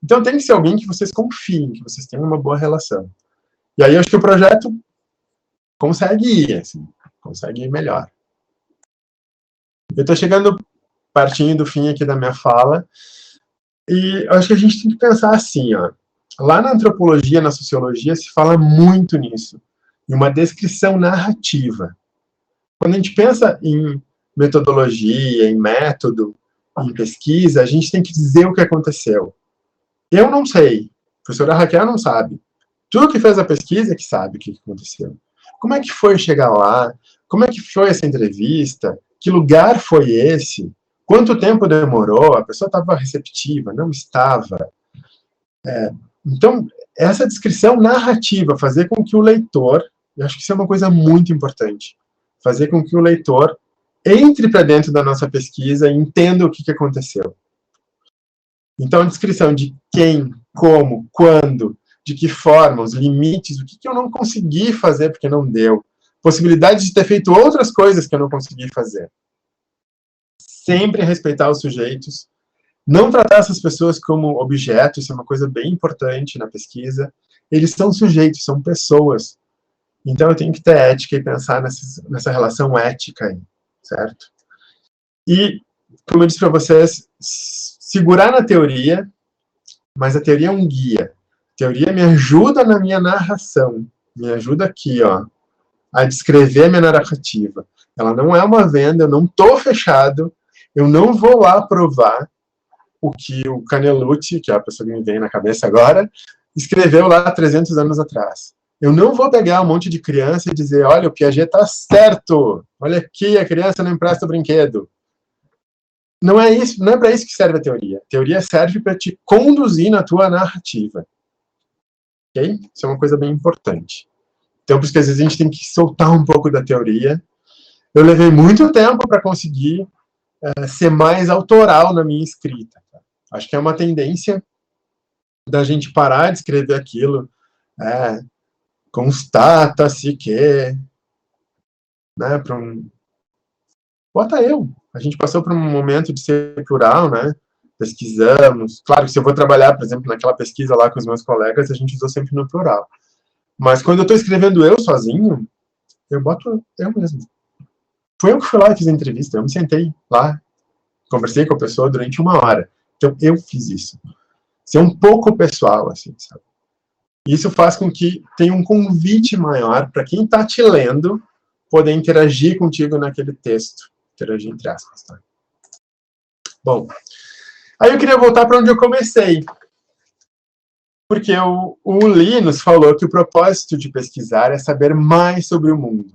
Então tem que ser alguém que vocês confiem, que vocês tenham uma boa relação. E aí eu acho que o projeto consegue ir, assim, consegue ir melhor. Eu estou chegando pertinho do fim aqui da minha fala, e eu acho que a gente tem que pensar assim, ó. Lá na antropologia, na sociologia, se fala muito nisso, em uma descrição narrativa. Quando a gente pensa em metodologia, em método, em pesquisa, a gente tem que dizer o que aconteceu. Eu não sei, a professora Raquel não sabe. Tu que fez a pesquisa que sabe o que aconteceu. Como é que foi chegar lá? Como é que foi essa entrevista? Que lugar foi esse? Quanto tempo demorou? A pessoa estava receptiva? Não estava? Então, essa descrição narrativa, fazer com que o leitor, eu acho que isso é uma coisa muito importante, fazer com que o leitor entre para dentro da nossa pesquisa e entenda o que aconteceu. Então, a descrição de quem, como, quando, de que forma, os limites, o que eu não consegui fazer porque não deu, possibilidades de ter feito outras coisas que eu não consegui fazer. Sempre respeitar os sujeitos, não tratar essas pessoas como objetos, isso é uma coisa bem importante na pesquisa. Eles são sujeitos, são pessoas. Então eu tenho que ter ética e pensar nessa relação ética aí, certo? E, como eu disse para vocês, segurar na teoria, mas a teoria é um guia. A teoria me ajuda na minha narração, me ajuda aqui, ó, a descrever a minha narrativa. Ela não é uma venda, eu não estou fechado, eu não vou lá provar o que o Canelucci, que é a pessoa que me vem na cabeça agora, escreveu lá 300 anos atrás. Eu não vou pegar um monte de criança e dizer, olha, o Piaget está certo, olha aqui, a criança não empresta o brinquedo. Não é isso, não é para isso que serve a teoria. A teoria serve para te conduzir na tua narrativa. Ok? Isso é uma coisa bem importante. Então, por isso que às vezes a gente tem que soltar um pouco da teoria. Eu levei muito tempo para conseguir ser mais autoral na minha escrita. Tá? Acho que é uma tendência da gente parar de escrever aquilo. Constata-se que... Né, bota eu. A gente passou por um momento de ser plural, né? pesquisamos. Claro que se eu vou trabalhar, por exemplo, naquela pesquisa lá com os meus colegas, a gente usou sempre no plural. Mas quando eu estou escrevendo eu sozinho, eu boto eu mesmo. Foi eu que fui lá e fiz a entrevista. Eu me sentei lá, conversei com a pessoa durante 1 hora. Então, eu fiz isso. Ser um pouco pessoal, assim, sabe? Isso faz com que tenha um convite maior para quem está te lendo poder interagir contigo naquele texto. Interagir entre aspas, tá? Bom, aí eu queria voltar para onde eu comecei. Porque o Lee nos falou que o propósito de pesquisar é saber mais sobre o mundo.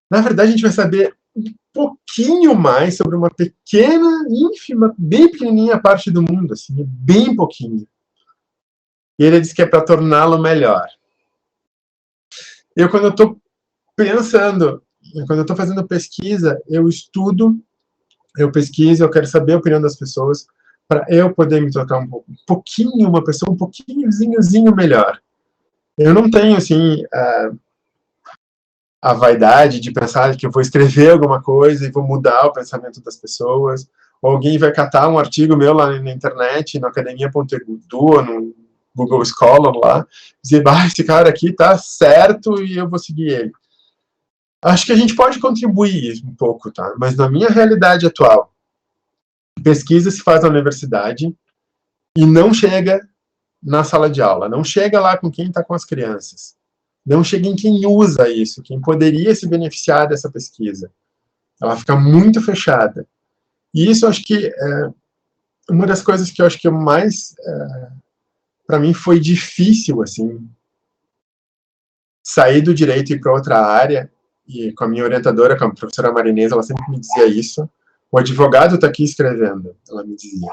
Na verdade, a gente vai saber um pouquinho mais sobre uma pequena, ínfima, bem pequenininha parte do mundo, assim, bem pouquinho. E ele diz que é para torná-lo melhor. Quando eu estou pensando, quando eu estou fazendo pesquisa, eu estudo, eu pesquiso, eu quero saber a opinião das pessoas, para eu poder me tornar um pouquinho, uma pessoa um pouquinhozinho melhor. Eu não tenho, assim, a vaidade de pensar que eu vou escrever alguma coisa e vou mudar o pensamento das pessoas, ou alguém vai catar um artigo meu lá na internet, no academia.edu, ou no Google Scholar lá, dizer, esse cara aqui tá certo e eu vou seguir ele. Acho que a gente pode contribuir um pouco, tá? Mas na minha realidade atual, pesquisa se faz na universidade e não chega na sala de aula, não chega lá com quem está com as crianças, não chega em quem usa isso, quem poderia se beneficiar dessa pesquisa. Ela fica muito fechada. E isso acho que é uma das coisas que eu acho que mais, para mim, foi difícil, assim, sair do direito e ir para outra área, e com a minha orientadora, com a professora Marinês, ela sempre me dizia isso. O advogado está aqui escrevendo, ela me dizia.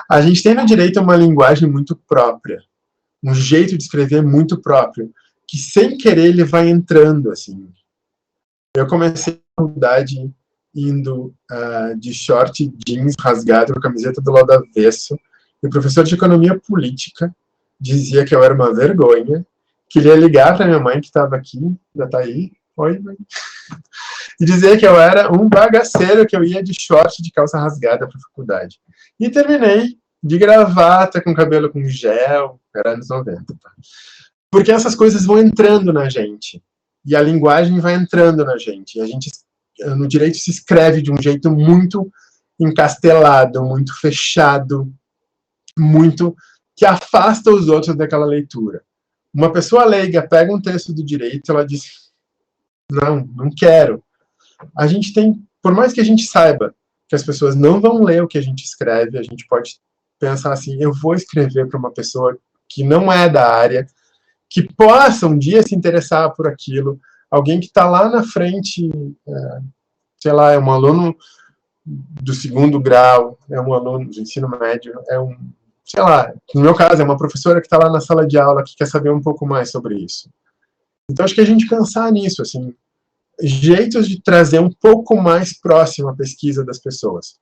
A gente tem no direito uma linguagem muito própria, um jeito de escrever muito próprio, que sem querer ele vai entrando, assim. Eu comecei a faculdade indo de short jeans rasgado com a camiseta do lado avesso, e o professor de economia política dizia que eu era uma vergonha, que ele ia ligar para minha mãe, que estava aqui, ainda está aí, oi mãe, e dizer que eu era um bagaceiro, que eu ia de short de calça rasgada para a faculdade. E terminei de gravata, com cabelo com gel, era anos 90. Tá? Porque essas coisas vão entrando na gente. E a linguagem vai entrando na gente. E a gente, no direito, se escreve de um jeito muito encastelado, muito fechado, muito que afasta os outros daquela leitura. Uma pessoa leiga pega um texto do direito, ela diz, não quero. A gente tem, por mais que a gente saiba que as pessoas não vão ler o que a gente escreve, a gente pode pensar assim, eu vou escrever para uma pessoa que não é da área, que possa um dia se interessar por aquilo, alguém que está lá na frente, sei lá, é um aluno do 2º grau, é um aluno do ensino médio, sei lá, no meu caso, é uma professora que está lá na sala de aula, que quer saber um pouco mais sobre isso. Então, acho que a gente pensar nisso, assim, jeitos de trazer um pouco mais próximo a pesquisa das pessoas,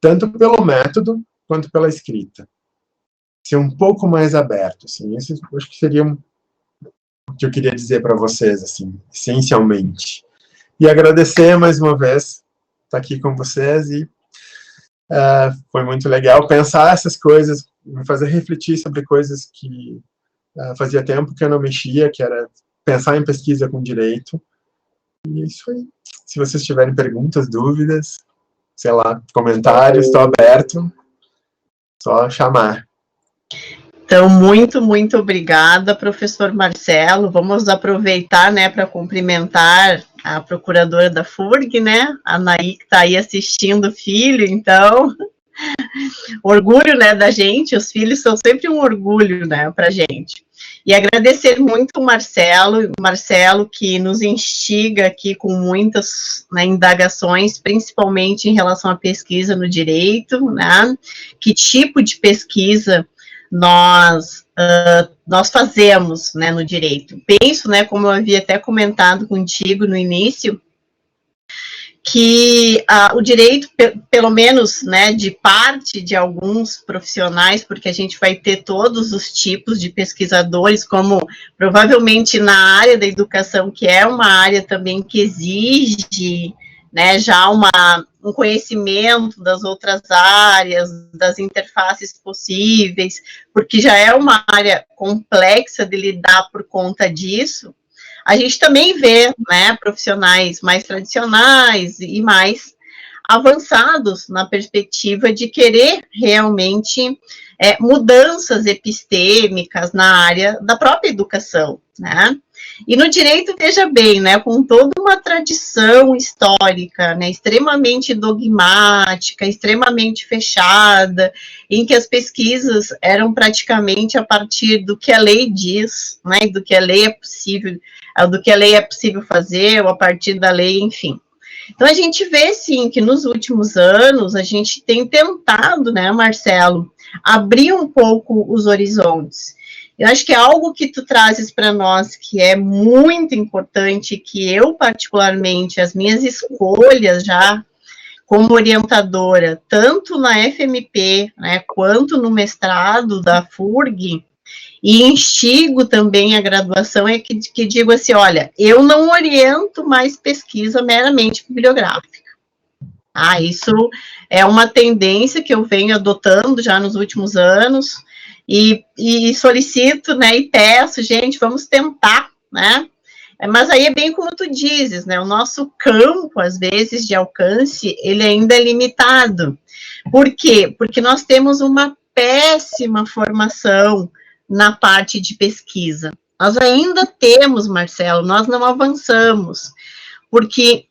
tanto pelo método quanto pela escrita. Ser um pouco mais aberto, assim, isso acho que seria o que eu queria dizer para vocês, assim, essencialmente. E agradecer mais uma vez estar aqui com vocês e foi muito legal pensar essas coisas, me fazer refletir sobre coisas que fazia tempo que eu não mexia, que era pensar em pesquisa com direito. E isso aí. Se vocês tiverem perguntas, dúvidas, sei lá, comentários, estou aberto. Só chamar. Então, muito obrigada, professor Marcelo. Vamos aproveitar, né, para cumprimentar a procuradora da FURG, né, a Naí, que está aí assistindo o filho, então, orgulho, né, da gente, os filhos são sempre um orgulho, né, para a gente. E agradecer muito o Marcelo que nos instiga aqui com muitas, né, indagações, principalmente em relação à pesquisa no direito, né, que tipo de pesquisa nós fazemos, né, no direito. Penso, né, como eu havia até comentado contigo no início, que o direito, pelo menos, né, de parte de alguns profissionais, porque a gente vai ter todos os tipos de pesquisadores, como provavelmente na área da educação, que é uma área também que exige, né, já uma um conhecimento das outras áreas, das interfaces possíveis, porque já é uma área complexa de lidar por conta disso, a gente também vê, né, profissionais mais tradicionais e mais avançados na perspectiva de querer realmente mudanças epistêmicas na área da própria educação, né? E no direito, veja bem, né, com toda uma tradição histórica, né, extremamente dogmática, extremamente fechada, em que as pesquisas eram praticamente a partir do que a lei diz, né, do que a lei é possível fazer, ou a partir da lei, enfim. Então, a gente vê, sim, que nos últimos anos, a gente tem tentado, né, Marcelo, abrir um pouco os horizontes. Eu acho que é algo que tu trazes para nós que é muito importante, que eu, particularmente, as minhas escolhas já como orientadora, tanto na FMP, né, quanto no mestrado da FURG, e instigo também a graduação, é que digo assim, olha, eu não oriento mais pesquisa meramente bibliográfica. Isso é uma tendência que eu venho adotando já nos últimos anos, e solicito, né, e peço, gente, vamos tentar, né? Mas aí é bem como tu dizes, né? O nosso campo, às vezes, de alcance, ele ainda é limitado. Por quê? Porque nós temos uma péssima formação na parte de pesquisa. Nós ainda temos, Marcelo, nós não avançamos, porque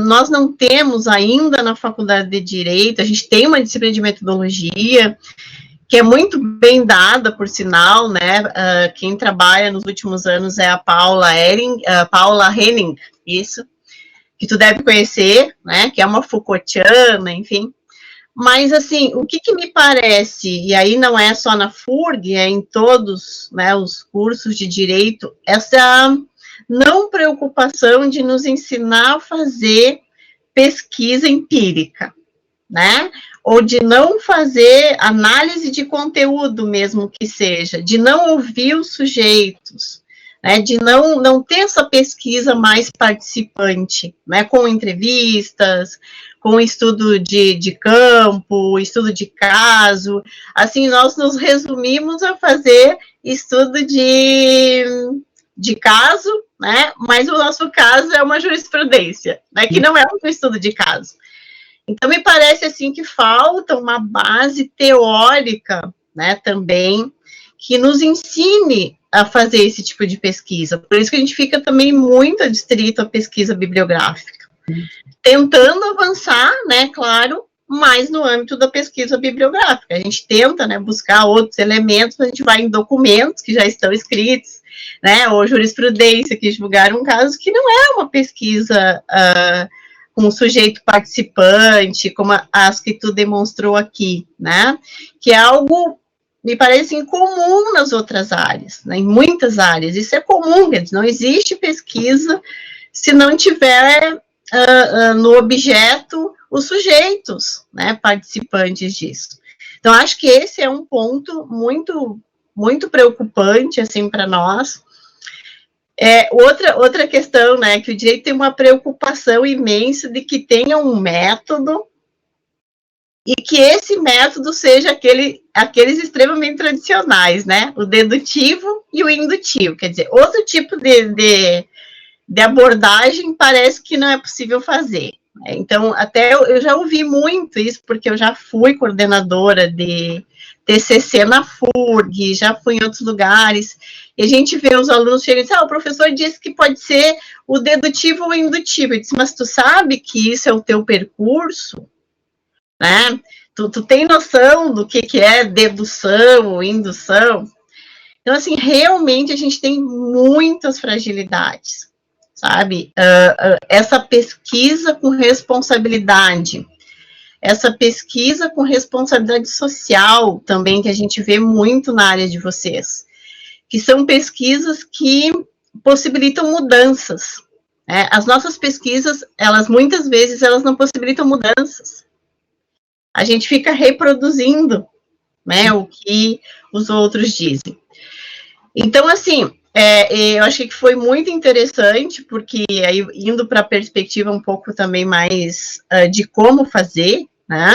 nós não temos ainda na faculdade de Direito, a gente tem uma disciplina de metodologia, que é muito bem dada, por sinal, né, quem trabalha nos últimos anos é a Paula Henning, isso, que tu deve conhecer, né, que é uma Foucaultiana, enfim. Mas, assim, o que me parece, e aí não é só na FURG, é em todos, né, os cursos de direito, essa não preocupação de nos ensinar a fazer pesquisa empírica, né, ou de não fazer análise de conteúdo mesmo que seja, de não ouvir os sujeitos, né, de não ter essa pesquisa mais participante, né, com entrevistas, com estudo de campo, estudo de caso, assim, nós nos resumimos a fazer estudo de caso, né, mas o nosso caso é uma jurisprudência, né, que não é um estudo de caso. Então, me parece, assim, que falta uma base teórica, né, também, que nos ensine a fazer esse tipo de pesquisa. Por isso que a gente fica também muito adstrito à pesquisa bibliográfica. Tentando avançar, né, claro, mais no âmbito da pesquisa bibliográfica. A gente tenta, né, buscar outros elementos, a gente vai em documentos que já estão escritos, né, ou jurisprudência, que julgaram um caso que não é uma pesquisa com um sujeito participante, como as que tu demonstrou aqui, né, que é algo, me parece, incomum nas outras áreas, né, em muitas áreas, isso é comum, quer dizer, não existe pesquisa se não tiver no objeto os sujeitos, né, participantes disso. Então, acho que esse é um ponto muito, muito preocupante, assim, para nós. Outra questão, né, que o direito tem uma preocupação imensa de que tenha um método e que esse método seja aqueles extremamente tradicionais, né, o dedutivo e o indutivo, quer dizer, outro tipo de abordagem parece que não é possível fazer. Então, até eu já ouvi muito isso, porque eu já fui coordenadora de TCC na FURG, já fui em outros lugares, e a gente vê os alunos chegando e dizem, o professor disse que pode ser o dedutivo ou o indutivo. Eu disse, mas tu sabe que isso é o teu percurso? Né? Tu tem noção do que é dedução ou indução? Então, assim, realmente a gente tem muitas fragilidades, sabe? Essa pesquisa com responsabilidade, essa pesquisa com responsabilidade social também, que a gente vê muito na área de vocês, que são pesquisas que possibilitam mudanças, né? As nossas pesquisas, muitas vezes, elas não possibilitam mudanças. A gente fica reproduzindo, né, o que os outros dizem. Então, assim, Eu achei que foi muito interessante, porque aí indo para a perspectiva um pouco também mais de como fazer, né?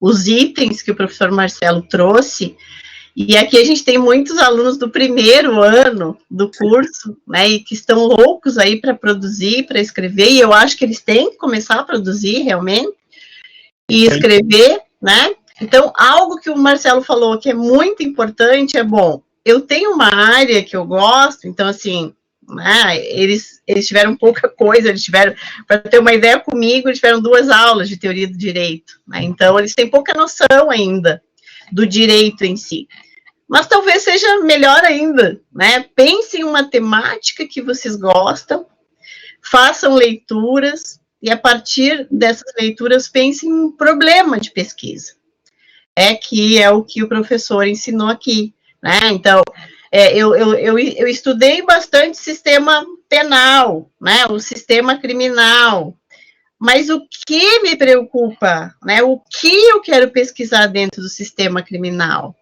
Os itens que o professor Marcelo trouxe, e aqui a gente tem muitos alunos do primeiro ano do curso, né, e que estão loucos aí para produzir, para escrever, e eu acho que eles têm que começar a produzir realmente, e escrever, né? Então, algo que o Marcelo falou que é muito importante, bom, eu tenho uma área que eu gosto, então, assim, né, eles tiveram pouca coisa, eles tiveram, para ter uma ideia comigo, eles tiveram 2 aulas de teoria do direito, né, então eles têm pouca noção ainda do direito em si. Mas talvez seja melhor ainda, né, pensem em uma temática que vocês gostam, façam leituras, e a partir dessas leituras pensem em um problema de pesquisa. Que é o que o professor ensinou aqui, né? Então, eu estudei bastante sistema penal, né? O sistema criminal, mas o que me preocupa, né? O que eu quero pesquisar dentro do sistema criminal?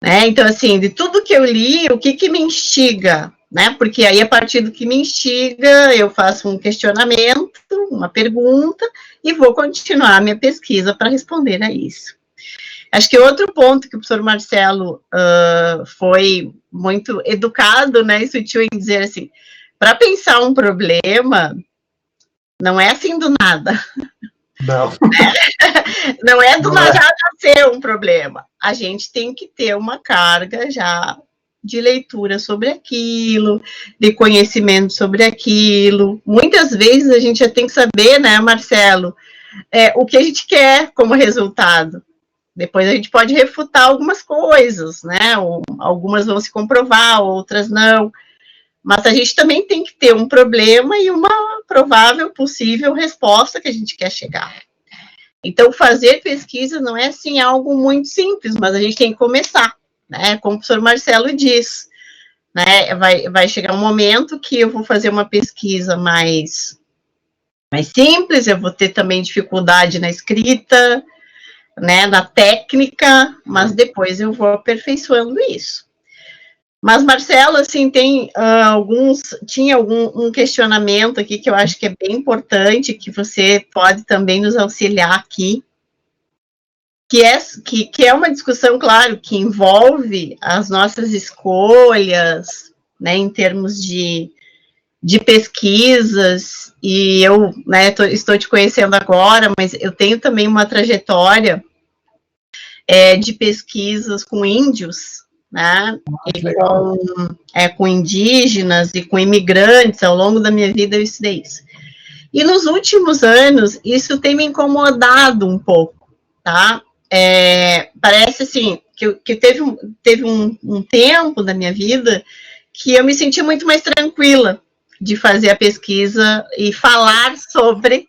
Né? Então, assim, de tudo que eu li, o que me instiga? Né? Porque aí, a partir do que me instiga, eu faço um questionamento, uma pergunta, e vou continuar a minha pesquisa para responder a isso. Acho que outro ponto que o professor Marcelo foi muito educado, né, e sutil em dizer assim, para pensar um problema, não é assim do nada. Não. Não é do nada já nascer um problema. A gente tem que ter uma carga já de leitura sobre aquilo, de conhecimento sobre aquilo. Muitas vezes a gente já tem que saber, né, Marcelo, o que a gente quer como resultado. Depois a gente pode refutar algumas coisas, né? Algumas vão se comprovar, outras não. Mas a gente também tem que ter um problema e uma provável, possível resposta que a gente quer chegar. Então, fazer pesquisa não é, assim, algo muito simples, mas a gente tem que começar, né? Como o professor Marcelo diz, né? Vai chegar um momento que eu vou fazer uma pesquisa mais simples, eu vou ter também dificuldade na escrita, né, na técnica, mas depois eu vou aperfeiçoando isso. Mas, Marcelo, assim, tinha um questionamento aqui que eu acho que é bem importante, que você pode também nos auxiliar aqui, que é uma discussão, claro, que envolve as nossas escolhas, né, em termos de pesquisas, e eu, né, estou te conhecendo agora, mas eu tenho também uma trajetória de pesquisas com índios, né, com indígenas e com imigrantes. Ao longo da minha vida eu estudei isso. E nos últimos anos, isso tem me incomodado um pouco, tá? Parece, assim, que teve um tempo da minha vida que eu me senti muito mais tranquila de fazer a pesquisa e falar sobre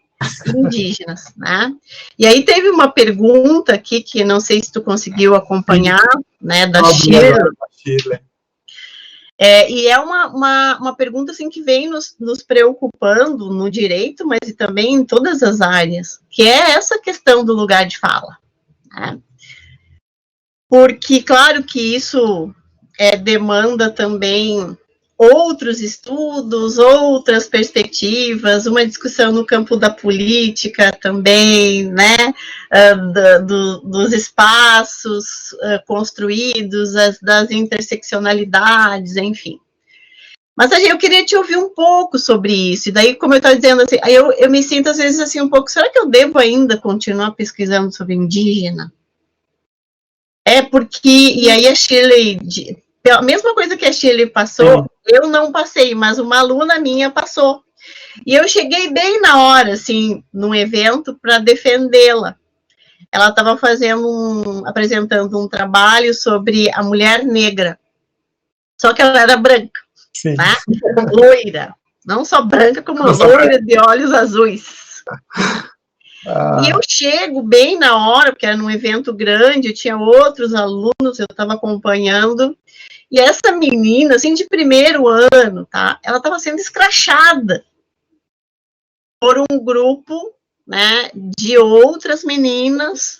indígenas, né? E aí teve uma pergunta aqui, que não sei se tu conseguiu acompanhar, né, da Shirley. E é uma pergunta, assim, que vem nos preocupando no direito, mas também em todas as áreas, que é essa questão do lugar de fala, né? Porque, claro que isso demanda também outros estudos, outras perspectivas, uma discussão no campo da política também, né, dos espaços construídos, das interseccionalidades, enfim. Mas eu queria te ouvir um pouco sobre isso, e daí, como eu estava dizendo, assim, eu me sinto às vezes assim um pouco, será que eu devo ainda continuar pesquisando sobre indígena? Porque, e aí a Shirley, a mesma coisa que a Shirley passou, eu não passei, mas uma aluna minha passou. E eu cheguei bem na hora, assim, num evento para defendê-la. Ela estava apresentando um trabalho sobre a mulher negra. Só que ela era branca, né? Loira. Não só branca, como loira de olhos azuis. E eu chego bem na hora, porque era num evento grande, eu tinha outros alunos, eu estava acompanhando, e essa menina, assim, de primeiro ano, tá? Ela estava sendo escrachada por um grupo, né, de outras meninas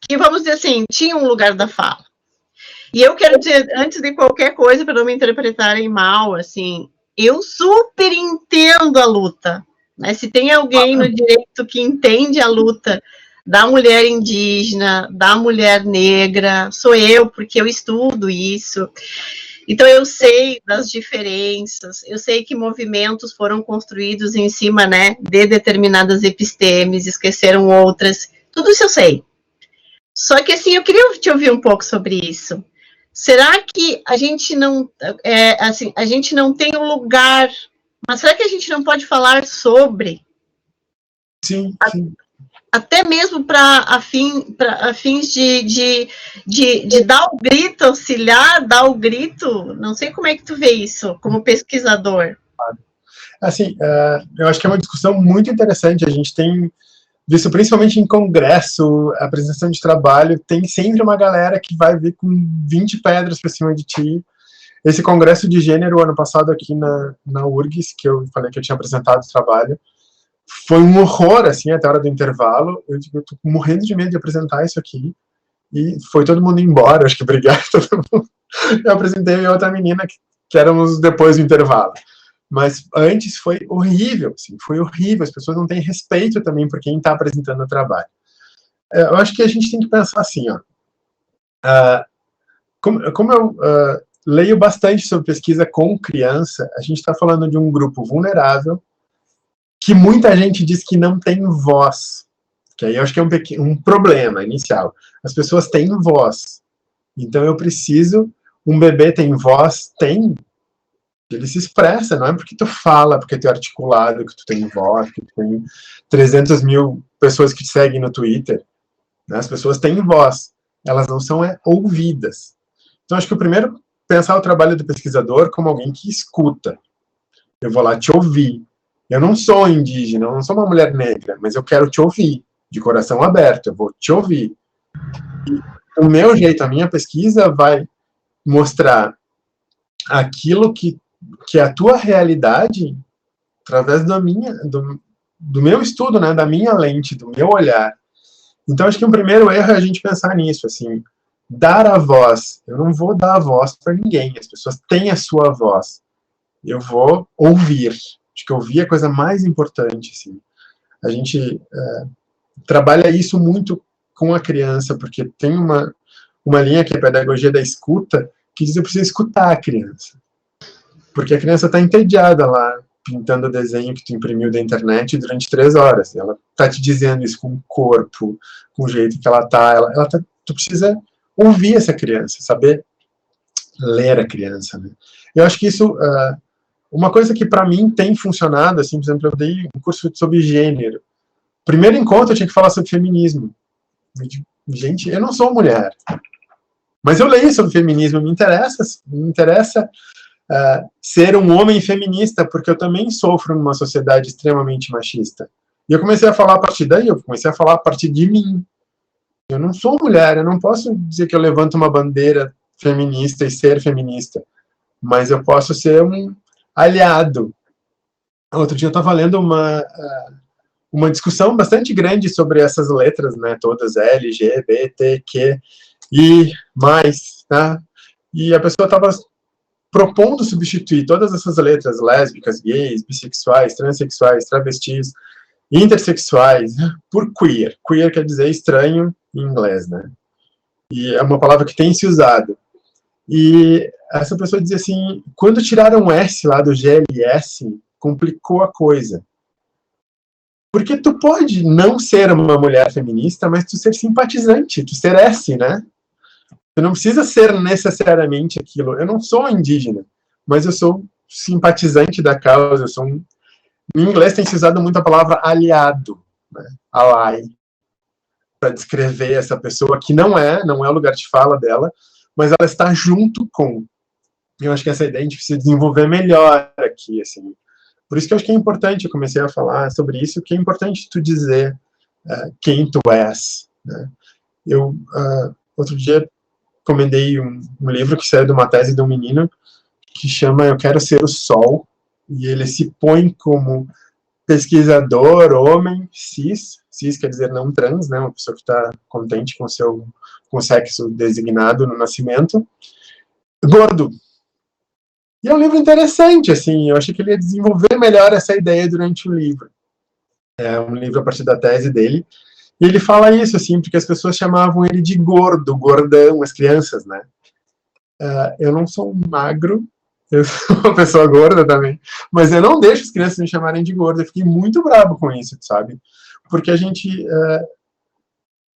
que, vamos dizer assim, tinham um lugar da fala. E eu quero dizer, antes de qualquer coisa, para não me interpretarem mal, assim, eu super entendo a luta, né? Se tem alguém no direito que entende a luta da mulher indígena, da mulher negra, sou eu, porque eu estudo isso. Então, eu sei das diferenças, eu sei que movimentos foram construídos em cima, né, de determinadas epistemes, esqueceram outras, tudo isso eu sei. Só que, assim, eu queria te ouvir um pouco sobre isso. Será que a gente não, assim, a gente não tem um lugar, mas será que a gente não pode falar sobre? Sim, sim. Até mesmo para fins de dar o grito, auxiliar, dar o grito, não sei como é que tu vê isso, como pesquisador. Assim, eu acho que é uma discussão muito interessante, a gente tem visto principalmente em congresso, apresentação de trabalho, tem sempre uma galera que vai vir com 20 pedras para cima de ti. Esse congresso de gênero, ano passado, aqui na URGS, que eu falei que eu tinha apresentado o trabalho, foi um horror, assim, até a hora do intervalo. Eu tô morrendo de medo de apresentar isso aqui. E foi todo mundo embora, acho que obrigado a todo mundo. Eu apresentei outra menina que éramos depois do intervalo. Mas antes foi horrível, assim, foi horrível. As pessoas não têm respeito também por quem está apresentando o trabalho. Eu acho que a gente tem que pensar assim, ó. Como eu leio bastante sobre pesquisa com criança, a gente está falando de um grupo vulnerável que muita gente diz que não tem voz. Que aí eu acho que é um problema inicial. As pessoas têm voz. Então eu preciso... Um bebê tem voz? Tem. Ele se expressa, não é porque tu fala, porque tu é articulado, que tu tem voz, que tu tem 300 mil pessoas que te seguem no Twitter. Né? As pessoas têm voz. Elas não são ouvidas. Então acho que o primeiro, pensar o trabalho do pesquisador como alguém que escuta. Eu vou lá te ouvir. Eu não sou indígena, eu não sou uma mulher negra, mas eu quero te ouvir, de coração aberto, eu vou te ouvir. E o meu jeito, a minha pesquisa vai mostrar aquilo que é a tua realidade através do meu estudo, né, da minha lente, do meu olhar. Então, acho que o primeiro erro é a gente pensar nisso, assim, dar a voz. Eu não vou dar a voz para ninguém, as pessoas têm a sua voz. Eu vou ouvir. Acho que ouvir é a coisa mais importante, assim. A gente trabalha isso muito com a criança, porque tem uma linha que é a pedagogia da escuta, que diz que eu preciso escutar a criança. Porque a criança está entediada lá, pintando o desenho que tu imprimiu da internet durante 3 horas. Ela está te dizendo isso com o corpo, com o jeito que ela está. Tu precisa ouvir essa criança, saber ler a criança. Né? Eu acho que isso... uma coisa que para mim tem funcionado, assim, por exemplo, eu dei um curso sobre gênero. Primeiro encontro eu tinha que falar sobre feminismo. Gente, eu não sou mulher. Mas eu leio sobre feminismo, me interessa ser um homem feminista, porque eu também sofro numa sociedade extremamente machista. E eu comecei a falar a partir daí, eu comecei a falar a partir de mim. Eu não sou mulher, eu não posso dizer que eu levanto uma bandeira feminista e ser feminista, mas eu posso ser um aliado. Outro dia eu estava lendo uma discussão bastante grande sobre essas letras, né, todas L, G, B, T, Q, I, mais, tá? E a pessoa estava propondo substituir todas essas letras, lésbicas, gays, bissexuais, transexuais, travestis, intersexuais, por queer. Queer quer dizer estranho em inglês, né? E é uma palavra que tem se usado. E essa pessoa dizia assim, quando tiraram o S lá do GLS, complicou a coisa. Porque tu pode não ser uma mulher feminista, mas tu ser simpatizante, tu ser S, né? Tu não precisa ser necessariamente aquilo. Eu não sou indígena, mas eu sou simpatizante da causa. Em inglês tem se usado muito a palavra aliado, né? Ally, para descrever essa pessoa que não é o lugar de fala dela, mas ela está junto com. Eu acho que essa ideia a gente precisa desenvolver melhor aqui, assim. Por isso que eu acho que é importante, eu comecei a falar sobre isso, que é importante tu dizer quem tu és. Né? Eu, outro dia, encomendei um livro que saiu de uma tese de um menino que chama Eu Quero Ser o Sol, e ele se põe como pesquisador, homem, cis quer dizer não trans, né, uma pessoa que está contente com o sexo designado no nascimento, gordo. E é um livro interessante, assim, eu achei que ele ia desenvolver melhor essa ideia durante o livro. É um livro a partir da tese dele, e ele fala isso, assim, porque as pessoas chamavam ele de gordo, gordão, as crianças, né. Eu não sou um magro, eu sou uma pessoa gorda também, mas eu não deixo as crianças me chamarem de gordo, eu fiquei muito bravo com isso, sabe? Porque a gente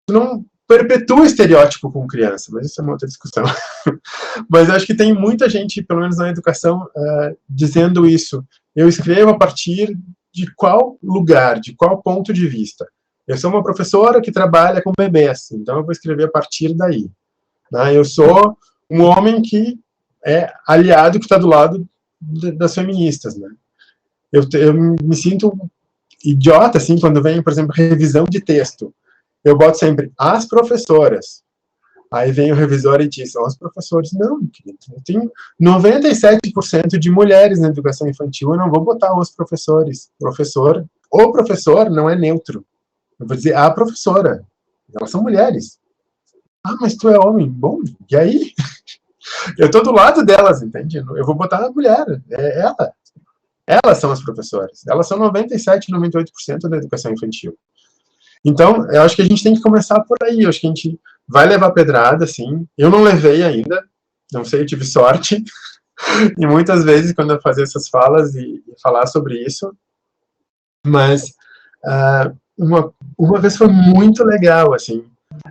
não perpetua o estereótipo com criança, mas isso é uma outra discussão. Mas eu acho que tem muita gente, pelo menos na educação, dizendo isso. Eu escrevo a partir de qual lugar, de qual ponto de vista. Eu sou uma professora que trabalha com bebês, então eu vou escrever a partir daí. Né? Eu sou um homem que é aliado, que está do lado das feministas. Né? Eu me sinto idiota, assim, quando vem, por exemplo, revisão de texto. Eu boto sempre as professoras. Aí vem o revisor e diz, os professores. Não, querido, eu tenho 97% de mulheres na educação infantil, eu não vou botar os professores. O professor não é neutro. Eu vou dizer a professora. Elas são mulheres. Ah, mas tu é homem. Bom, e aí? Eu tô do lado delas, entende? Eu vou botar a mulher. É ela. Elas são as professoras. Elas são 97, 98% da educação infantil. Então, eu acho que a gente tem que começar por aí. Eu acho que a gente vai levar pedrada, assim. Eu não levei ainda. Não sei, eu tive sorte. E muitas vezes, quando eu fazia essas falas e falar sobre isso. Mas, uma vez foi muito legal, assim.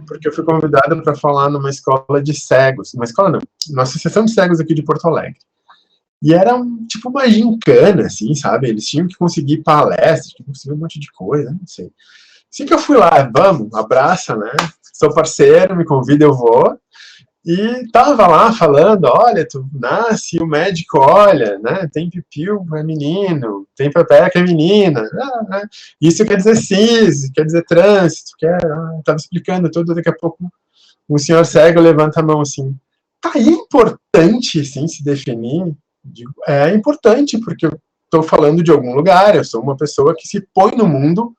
Porque eu fui convidado para falar numa escola de cegos. Uma escola não. Uma associação de cegos aqui de Porto Alegre. E era tipo uma gincana, assim, sabe? Eles tinham que conseguir palestras, tinham que conseguir um monte de coisa, não sei. Assim que eu fui lá, vamos, abraça, né? Sou parceiro, me convida, eu vou. E tava lá falando, olha, tu nasce, o médico olha, né? Tem pipiu, é menino, tem pepeca, é menina. Isso quer dizer cis, quer dizer trans, tu quer... tava explicando tudo, daqui a pouco um senhor cego levanta a mão assim. Tá aí importante, assim, se definir? É importante, porque eu tô falando de algum lugar, eu sou uma pessoa que se põe no mundo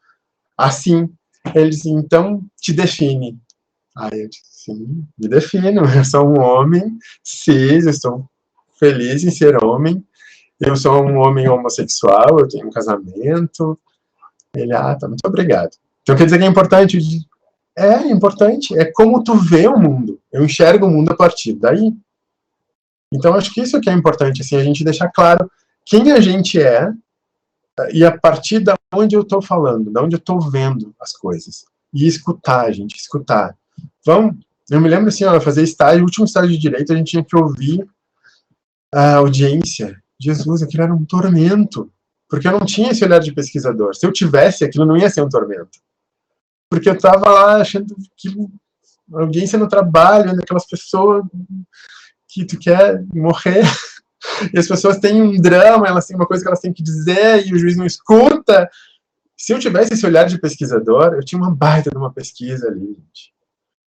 assim. Eles, então, te define. Aí eu disse, sim, me defino. Eu sou um homem cis, eu estou feliz em ser homem. Eu sou um homem homossexual, eu tenho um casamento. Ele, tá, muito obrigado. Então, quer dizer que é importante? É importante. É como tu vê o mundo. Eu enxergo o mundo a partir daí. Então, acho que isso que é importante, assim, a gente deixar claro quem a gente é e a partir de onde eu estou falando, de onde eu estou vendo as coisas. E escutar, gente, escutar. Eu me lembro, assim, fazer estágio, o último estágio de direito, a gente tinha que ouvir a audiência. Jesus, aquilo era um tormento. Porque eu não tinha esse olhar de pesquisador. Se eu tivesse, aquilo não ia ser um tormento. Porque eu estava lá achando que a audiência no trabalho, aquelas pessoas que tu quer morrer, e as pessoas têm um drama, elas têm uma coisa que elas têm que dizer, e o juiz não escuta. Se eu tivesse esse olhar de pesquisador, eu tinha uma baita de uma pesquisa ali, gente.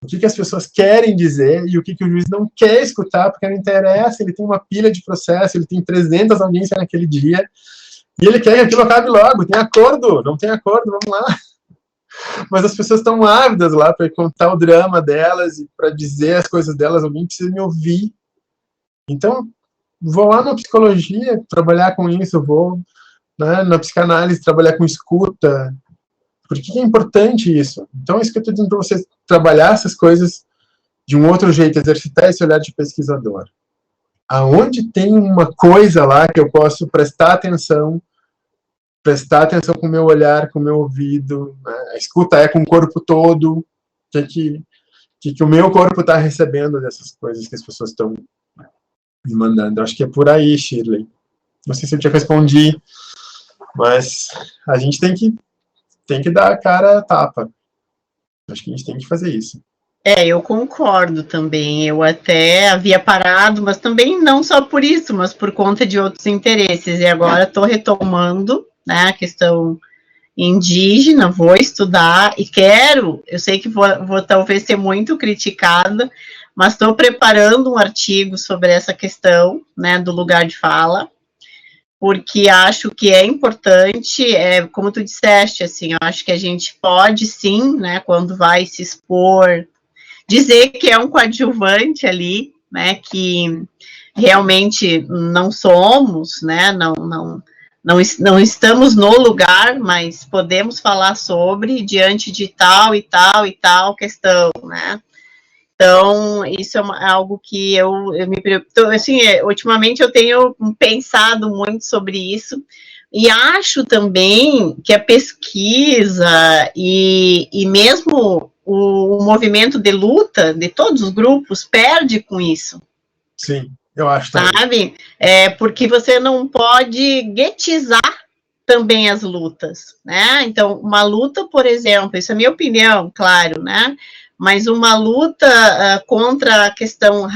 O que as pessoas querem dizer e o que o juiz não quer escutar, porque não interessa, ele tem uma pilha de processo, ele tem 300 audiências naquele dia, e ele quer que aquilo acabe logo. Tem acordo? Não tem acordo? Vamos lá. Mas as pessoas estão ávidas lá para contar o drama delas e para dizer as coisas delas, alguém precisa me ouvir. Então, vou lá na psicologia trabalhar com isso, vou, né, na psicanálise trabalhar com escuta. Por que é importante isso? Então, é isso que eu estou dizendo para vocês, trabalhar essas coisas de um outro jeito, exercitar esse olhar de pesquisador. Aonde tem uma coisa lá que eu posso prestar atenção com o meu olhar, com o meu ouvido, né? A escuta é com o corpo todo, o que o meu corpo está recebendo dessas coisas que as pessoas estão me mandando. Acho que é por aí, Shirley. Não sei se eu te respondi, mas a gente tem que dar a cara a tapa. Acho que a gente tem que fazer isso. Eu concordo também. Eu até havia parado, mas também não só por isso, mas por conta de outros interesses. E agora estou retomando, né, a questão indígena, vou estudar e eu sei que vou talvez ser muito criticada, mas estou preparando um artigo sobre essa questão, né, do lugar de fala, porque acho que é importante, como tu disseste, assim, eu acho que a gente pode sim, né, quando vai se expor, dizer que é um coadjuvante ali, né, que realmente não somos, né, não estamos no lugar, mas podemos falar sobre diante de tal e tal e tal questão, né. Então, isso é algo que eu me preocupo, assim, ultimamente eu tenho pensado muito sobre isso, e acho também que a pesquisa e mesmo o movimento de luta de todos os grupos perde com isso. Sim, eu acho também. Sabe? Porque você não pode guetizar também as lutas, né? Então, uma luta, por exemplo, isso é a minha opinião, claro, né? Mas uma luta contra a questão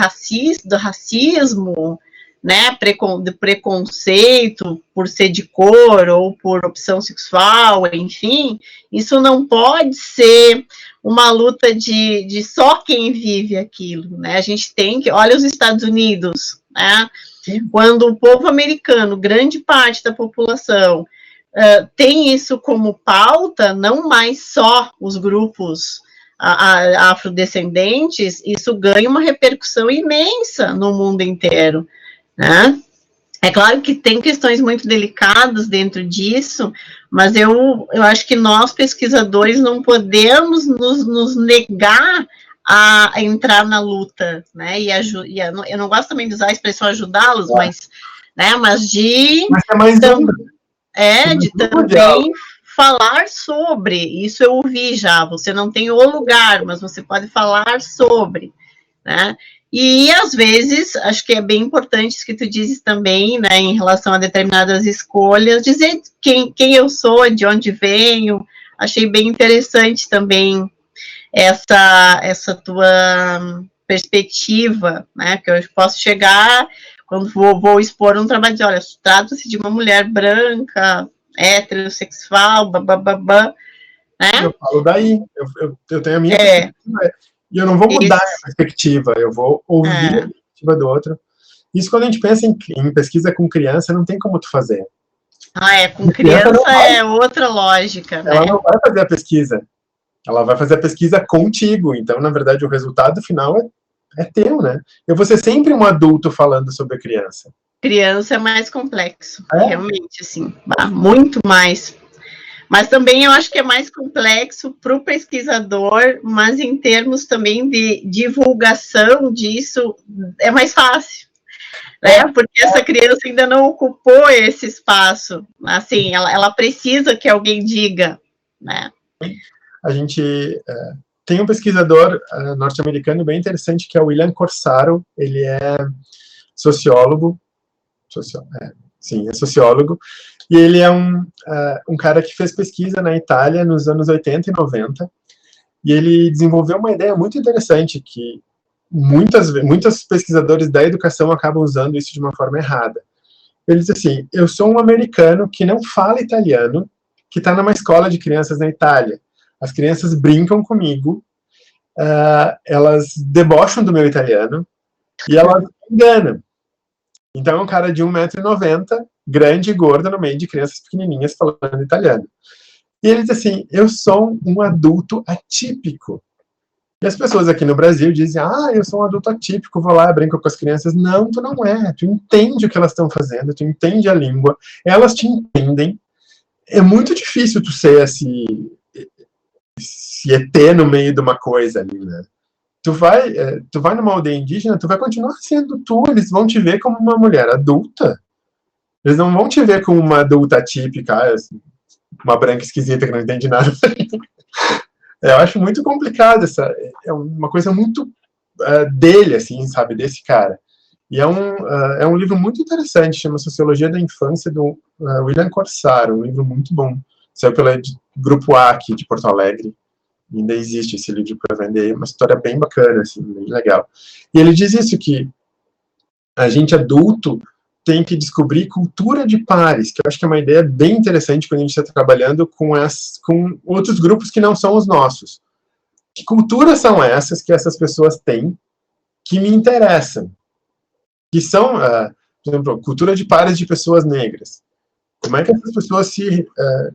do racismo, né? De preconceito por ser de cor ou por opção sexual, enfim, isso não pode ser uma luta de só quem vive aquilo, né? A gente tem que, olha os Estados Unidos, né? Quando o povo americano, grande parte da população, tem isso como pauta, não mais só os grupos afrodescendentes, isso ganha uma repercussão imensa no mundo inteiro, né? É claro que tem questões muito delicadas dentro disso, mas eu acho que nós, pesquisadores, não podemos nos negar a entrar na luta, né? Eu não gosto também de usar a expressão ajudá-los, mas de... Mas é mais de também falar sobre, isso eu ouvi já, você não tem o lugar, mas você pode falar sobre, né? E, às vezes, acho que é bem importante isso que tu dizes também, né, em relação a determinadas escolhas, dizer quem eu sou, de onde venho, achei bem interessante também essa tua perspectiva, né, que eu posso chegar, quando vou expor um trabalho, de, olha, trata-se de uma mulher branca, heterossexual, bababá, né? Eu falo daí, eu tenho a minha perspectiva, e eu não vou mudar a perspectiva, eu vou ouvir a perspectiva do outro. Isso quando a gente pensa em pesquisa com criança, não tem como tu fazer. Com criança é outra lógica, né? Ela não vai fazer a pesquisa, ela vai fazer a pesquisa contigo, então, na verdade, o resultado final é teu, né? Eu vou ser sempre um adulto falando sobre a criança. Criança é mais complexo, realmente, assim, muito mais. Mas também eu acho que é mais complexo para o pesquisador, mas em termos também de divulgação disso, é mais fácil, né? Porque essa criança ainda não ocupou esse espaço, assim, ela precisa que alguém diga, né? A gente tem um pesquisador norte-americano bem interessante, que é o William Corsaro, ele é sociólogo, é sociólogo, e ele é um cara que fez pesquisa na Itália nos anos 80 e 90, e ele desenvolveu uma ideia muito interessante, que muitos pesquisadores da educação acabam usando isso de uma forma errada. Ele diz assim, eu sou um americano que não fala italiano, que está numa escola de crianças na Itália. As crianças brincam comigo, elas debocham do meu italiano, e elas me enganam. Então é um cara de 1,90 m, grande e gordo, no meio de crianças pequenininhas falando italiano. E ele diz assim, eu sou um adulto atípico. E as pessoas aqui no Brasil dizem, eu sou um adulto atípico, vou lá, brinco com as crianças. Não, tu não é. Tu entende o que elas estão fazendo, tu entende a língua, elas te entendem. É muito difícil tu ser esse ET no meio de uma coisa ali, né? Tu vai numa aldeia indígena, tu vai continuar sendo tu, eles vão te ver como uma mulher adulta. Eles não vão te ver como uma adulta atípica, assim, uma branca esquisita que não entende nada. Eu acho muito complicado, é uma coisa muito dele, assim, sabe, desse cara. E é um livro muito interessante, chama Sociologia da Infância, do William Corsaro, um livro muito bom. Saiu pelo Grupo A aqui de Porto Alegre. Ainda existe esse livro para vender, uma história bem bacana, assim, bem legal. E ele diz isso, que a gente adulto tem que descobrir cultura de pares, que eu acho que é uma ideia bem interessante quando a gente está trabalhando com outros grupos que não são os nossos. Que culturas são essas que essas pessoas têm que me interessam? Que são por exemplo, cultura de pares de pessoas negras. Como é que essas pessoas se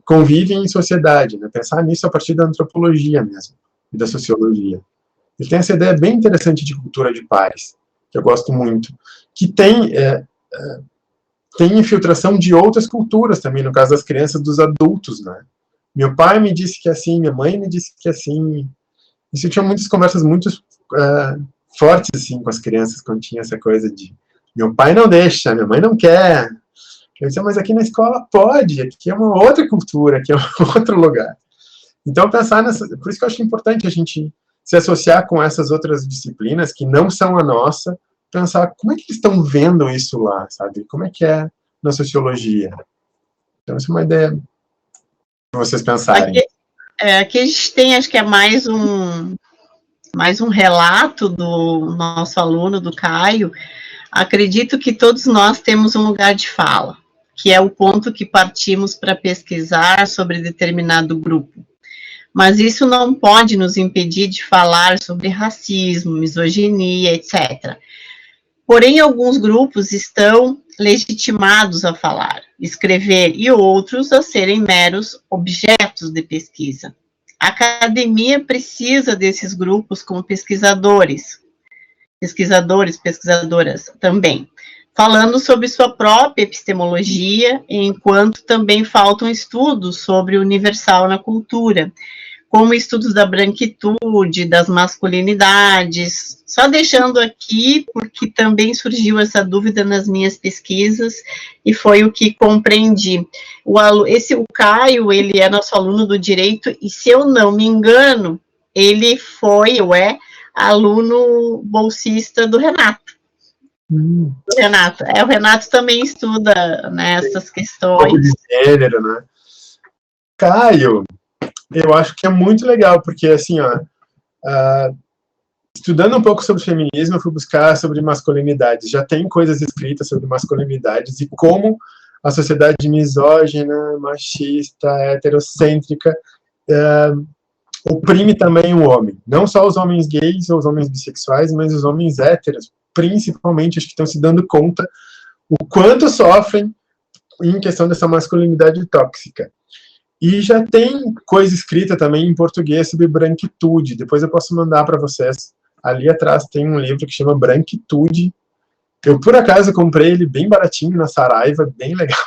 convivem em sociedade, né? Pensar nisso a partir da antropologia mesmo, e da sociologia. Ele tem essa ideia bem interessante de cultura de pares, que eu gosto muito, que tem infiltração de outras culturas também, no caso das crianças, dos adultos, né? Meu pai me disse que é assim, minha mãe me disse que é assim. Isso, eu tinha muitas conversas muito fortes, assim, com as crianças, quando tinha essa coisa de meu pai não deixa, minha mãe não quer. Eu disse, mas aqui na escola pode, aqui é uma outra cultura, aqui é um outro lugar. Então, pensar nessa... Por isso que eu acho importante a gente se associar com essas outras disciplinas que não são a nossa, pensar como é que eles estão vendo isso lá, sabe? Como é que é na sociologia. Então, essa é uma ideia para vocês pensarem. Aqui a gente tem, acho que é mais um relato do nosso aluno, do Caio. Acredito que todos nós temos um lugar de fala, que é o ponto que partimos para pesquisar sobre determinado grupo. Mas isso não pode nos impedir de falar sobre racismo, misoginia, etc. Porém, alguns grupos estão legitimados a falar, escrever, e outros a serem meros objetos de pesquisa. A academia precisa desses grupos como pesquisadores, pesquisadoras também, falando sobre sua própria epistemologia, enquanto também faltam estudos sobre o universal na cultura, como estudos da branquitude, das masculinidades, só deixando aqui, porque também surgiu essa dúvida nas minhas pesquisas, e foi o que compreendi. O Caio, ele é nosso aluno do Direito, e se eu não me engano, ele foi, ou é, aluno bolsista do Renato. O Renato também estuda, né, essas questões. De gênero, né? Caio, eu acho que é muito legal, porque, assim, estudando um pouco sobre feminismo, eu fui buscar sobre masculinidades. Já tem coisas escritas sobre masculinidades e como a sociedade misógina, machista, heterocêntrica, oprime também o homem. Não só os homens gays ou os homens bissexuais, mas os homens héteros, principalmente, acho que estão se dando conta o quanto sofrem em questão dessa masculinidade tóxica. E já tem coisa escrita também em português sobre branquitude. Depois eu posso mandar para vocês. Ali atrás tem um livro que chama Branquitude. Eu, por acaso, comprei ele bem baratinho na Saraiva, bem legal.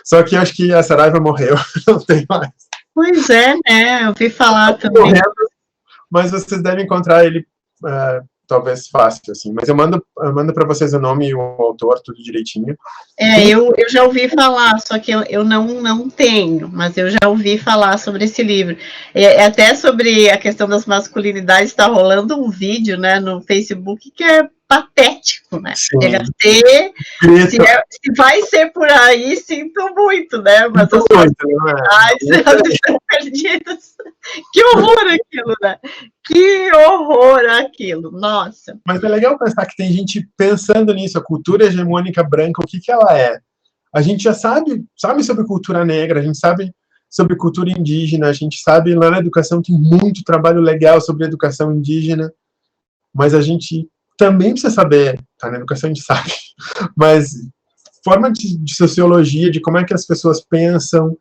Só que eu acho que a Saraiva morreu, não tem mais. Pois é, né? Eu ouvi falar também. Morrendo, mas vocês devem encontrar ele talvez fácil, assim. Mas eu mando para vocês o nome e o autor, tudo direitinho. Eu já ouvi falar, só que eu não tenho, mas eu já ouvi falar sobre esse livro. Até sobre a questão das masculinidades, está rolando um vídeo, né, no Facebook que é patético, né? Se vai ser por aí, sinto muito, né? Mas as masculinidades estão perdidas. Que horror aquilo, né? Que horror aquilo, nossa. Mas é legal pensar que tem gente pensando nisso, a cultura hegemônica branca, o que ela é. A gente já sabe sobre cultura negra, a gente sabe sobre cultura indígena, a gente sabe, lá na educação tem muito trabalho legal sobre educação indígena, mas a gente também precisa saber, tá, na educação a gente sabe, mas forma de sociologia, de como é que as pessoas pensam,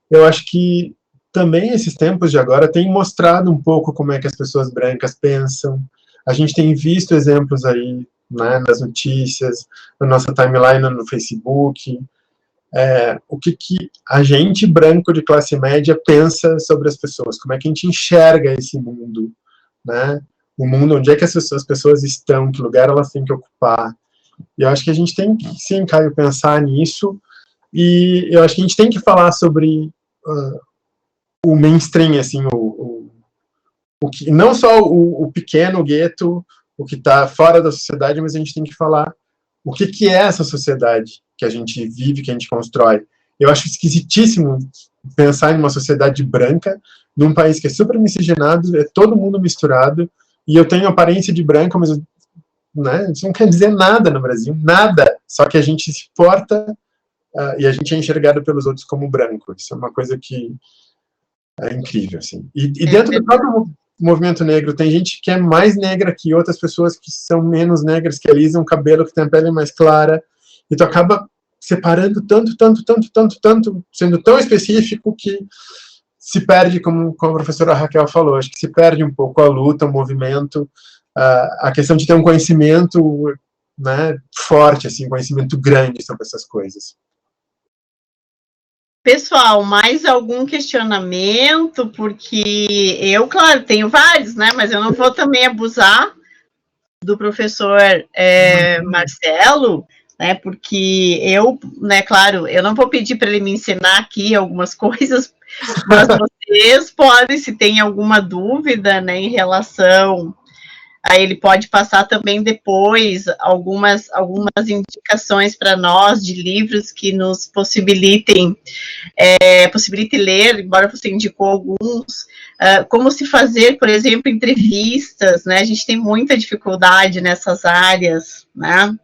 eu acho que também esses tempos de agora têm mostrado um pouco como é que as pessoas brancas pensam. A gente tem visto exemplos aí, né, nas notícias, na nossa timeline no Facebook, o que a gente branco de classe média pensa sobre as pessoas, como é que a gente enxerga esse mundo, né? O mundo, onde é que essas pessoas estão, que lugar elas têm que ocupar. E eu acho que a gente tem que, sim, Caio, pensar nisso, e eu acho que a gente tem que falar sobre o mainstream, assim, o que, não só o pequeno gueto, o que está fora da sociedade, mas a gente tem que falar o que é essa sociedade que a gente vive, que a gente constrói. Eu acho esquisitíssimo pensar em uma sociedade branca, num país que é super miscigenado, é todo mundo misturado, e eu tenho aparência de branco, mas né, isso não quer dizer nada no Brasil, nada, só que a gente se porta e a gente é enxergado pelos outros como branco. Isso é uma coisa que é incrível, assim. E dentro do próprio movimento negro, tem gente que é mais negra que outras pessoas que são menos negras, que alisam o cabelo, que tem a pele mais clara. e tu acaba separando tanto, sendo tão específico que se perde, como a professora Raquel falou, acho que se perde um pouco a luta, o movimento, a questão de ter um conhecimento, né, forte, assim, conhecimento grande sobre essas coisas. Pessoal, mais algum questionamento? Porque eu, claro, tenho vários, né, mas eu não vou também abusar do professor Marcelo, né, porque eu, né, claro, eu não vou pedir para ele me ensinar aqui algumas coisas, mas vocês podem, se tem alguma dúvida, né, em relação, aí ele pode passar também depois algumas indicações para nós de livros que nos possibilite ler, embora você indicou alguns, como se fazer, por exemplo, entrevistas, né, a gente tem muita dificuldade nessas áreas, né,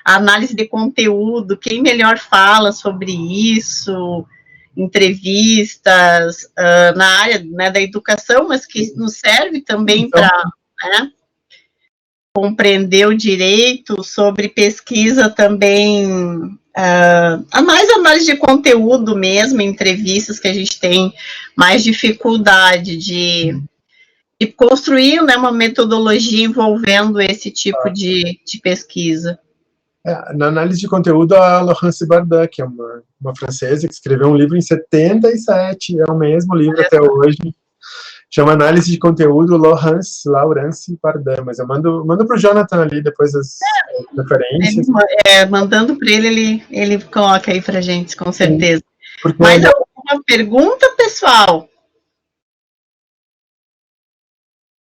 a análise de conteúdo, quem melhor fala sobre isso, entrevistas na área, né, da educação, mas que nos serve também para, né, compreender o direito, sobre pesquisa também, a mais análise de conteúdo mesmo, entrevistas que a gente tem mais dificuldade de construir, né, uma metodologia envolvendo esse tipo de pesquisa. Na análise de conteúdo, a Laurence Bardin, que é uma francesa que escreveu um livro em 77, é o mesmo livro até hoje, chama Análise de Conteúdo, Laurence Bardin, mas eu mando para o Jonathan ali depois as referências. Mandando para ele coloca aí para gente, com certeza. Porque mais alguma pergunta, pessoal?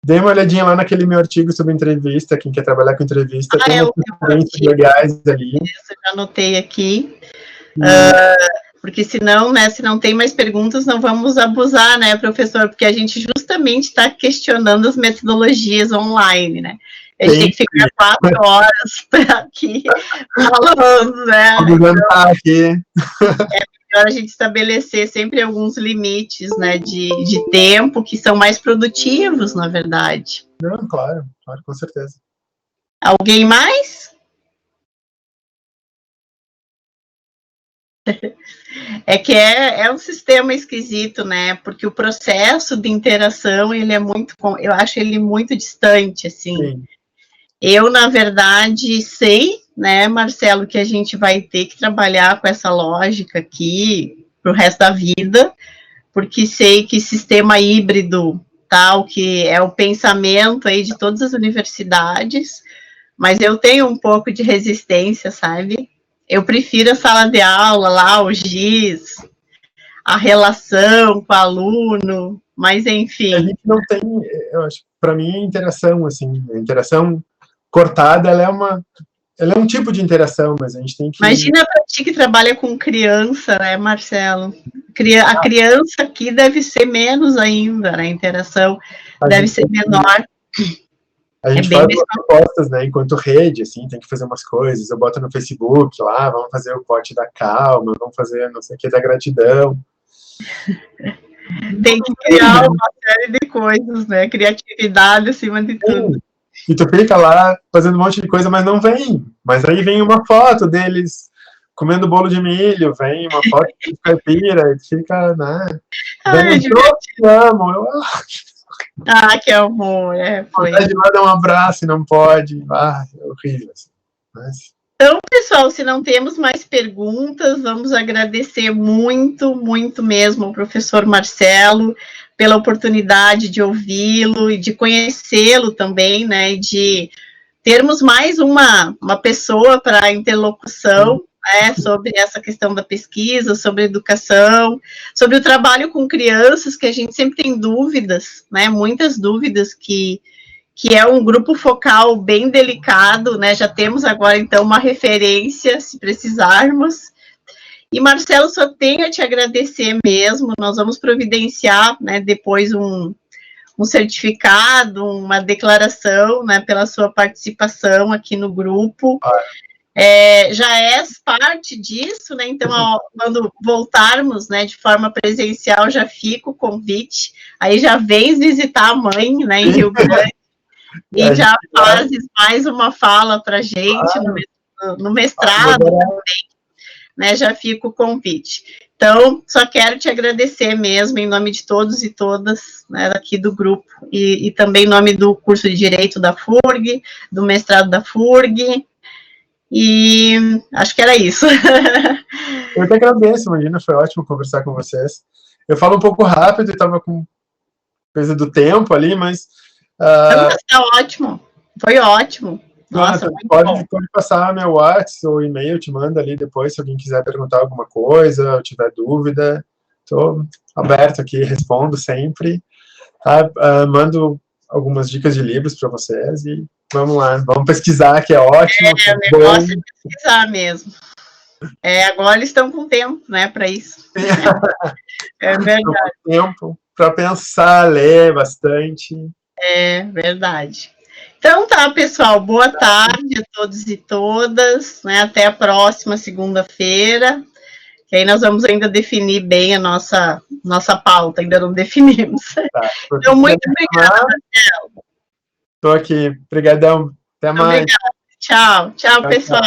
Dê uma olhadinha lá naquele meu artigo sobre entrevista, quem quer trabalhar com entrevista, tem umas referências legais ali. Isso, eu já anotei aqui. Porque senão, né, se não tem mais perguntas, não vamos abusar, né, professor, porque a gente justamente está questionando as metodologias online, né? A gente tem que ficar 4 horas aqui falando, né? Então, aqui. É melhor a gente estabelecer sempre alguns limites, né, de tempo que são mais produtivos, na verdade. Não, claro, com certeza. Alguém mais? É que é um sistema esquisito, né? Porque o processo de interação, ele é muito, eu acho ele muito distante, assim. Sim. Eu, na verdade, sei, né, Marcelo, que a gente vai ter que trabalhar com essa lógica aqui pro resto da vida, porque sei que sistema híbrido, tal, que é o pensamento aí de todas as universidades, mas eu tenho um pouco de resistência, sabe? Eu prefiro a sala de aula lá, o GIS, a relação com o aluno, mas enfim. A gente não tem, eu acho, para mim, a interação, assim, a interação cortada, ela é um tipo de interação, mas a gente tem que... Imagina para ti que trabalha com criança, né, Marcelo? A criança aqui deve ser menos ainda, né, a interação deve ser menor. A gente faz propostas, né, enquanto rede, assim, tem que fazer umas coisas, eu boto no Facebook lá, vamos fazer o pote da calma, vamos fazer não sei o que da gratidão. Tem que criar uma série de coisas, né, criatividade acima de tudo. E tu fica lá fazendo um monte de coisa, mas não vem. Mas aí vem uma foto deles comendo bolo de milho, vem uma foto de caipira, e tu fica, né, eu amo, que amor, foi. Pode lá dar um abraço e não pode. É horrível. Assim. Mas... Então, pessoal, se não temos mais perguntas, vamos agradecer muito, muito mesmo ao professor Marcelo pela oportunidade de ouvi-lo e de conhecê-lo também, né, e de termos mais uma pessoa para interlocução, né, sobre essa questão da pesquisa, sobre a educação, sobre o trabalho com crianças, que a gente sempre tem dúvidas, né, muitas dúvidas, que é um grupo focal bem delicado, né, já temos agora, então, uma referência, se precisarmos. E, Marcelo, só tenho a te agradecer mesmo, nós vamos providenciar, né, depois um certificado, uma declaração, né, pela sua participação aqui no grupo. Já és parte disso, né, então, quando voltarmos, né, de forma presencial, já fica o convite, aí já vens visitar a mãe, né, em Rio Grande, e já fazes mais uma fala para a gente no no mestrado também, né, já fica o convite. Então, só quero te agradecer mesmo, em nome de todos e todas, né, aqui do grupo, e também em nome do curso de Direito da FURG, do mestrado da FURG, e acho que era isso. Eu que agradeço, imagina, foi ótimo conversar com vocês. Eu falo um pouco rápido, estava com coisa do tempo ali, mas... Tá ótimo, foi ótimo. Nossa, pode passar meu WhatsApp ou e-mail, eu te mando ali depois, se alguém quiser perguntar alguma coisa, ou tiver dúvida, estou aberto aqui, respondo sempre. Tá? Mando algumas dicas de livros para vocês e vamos lá, vamos pesquisar, que é ótimo. O negócio é pesquisar mesmo. Agora eles estão com tempo, né, para isso. É verdade. Estão com tempo para pensar, ler bastante. É verdade. Então tá, pessoal, boa tarde a todos e todas, né? Até a próxima segunda-feira, que aí nós vamos ainda definir bem a nossa pauta, ainda não definimos. Tá, então, muito obrigada, Marcelo. Estou aqui, obrigadão, até mais. Obrigada. Tchau, pessoal.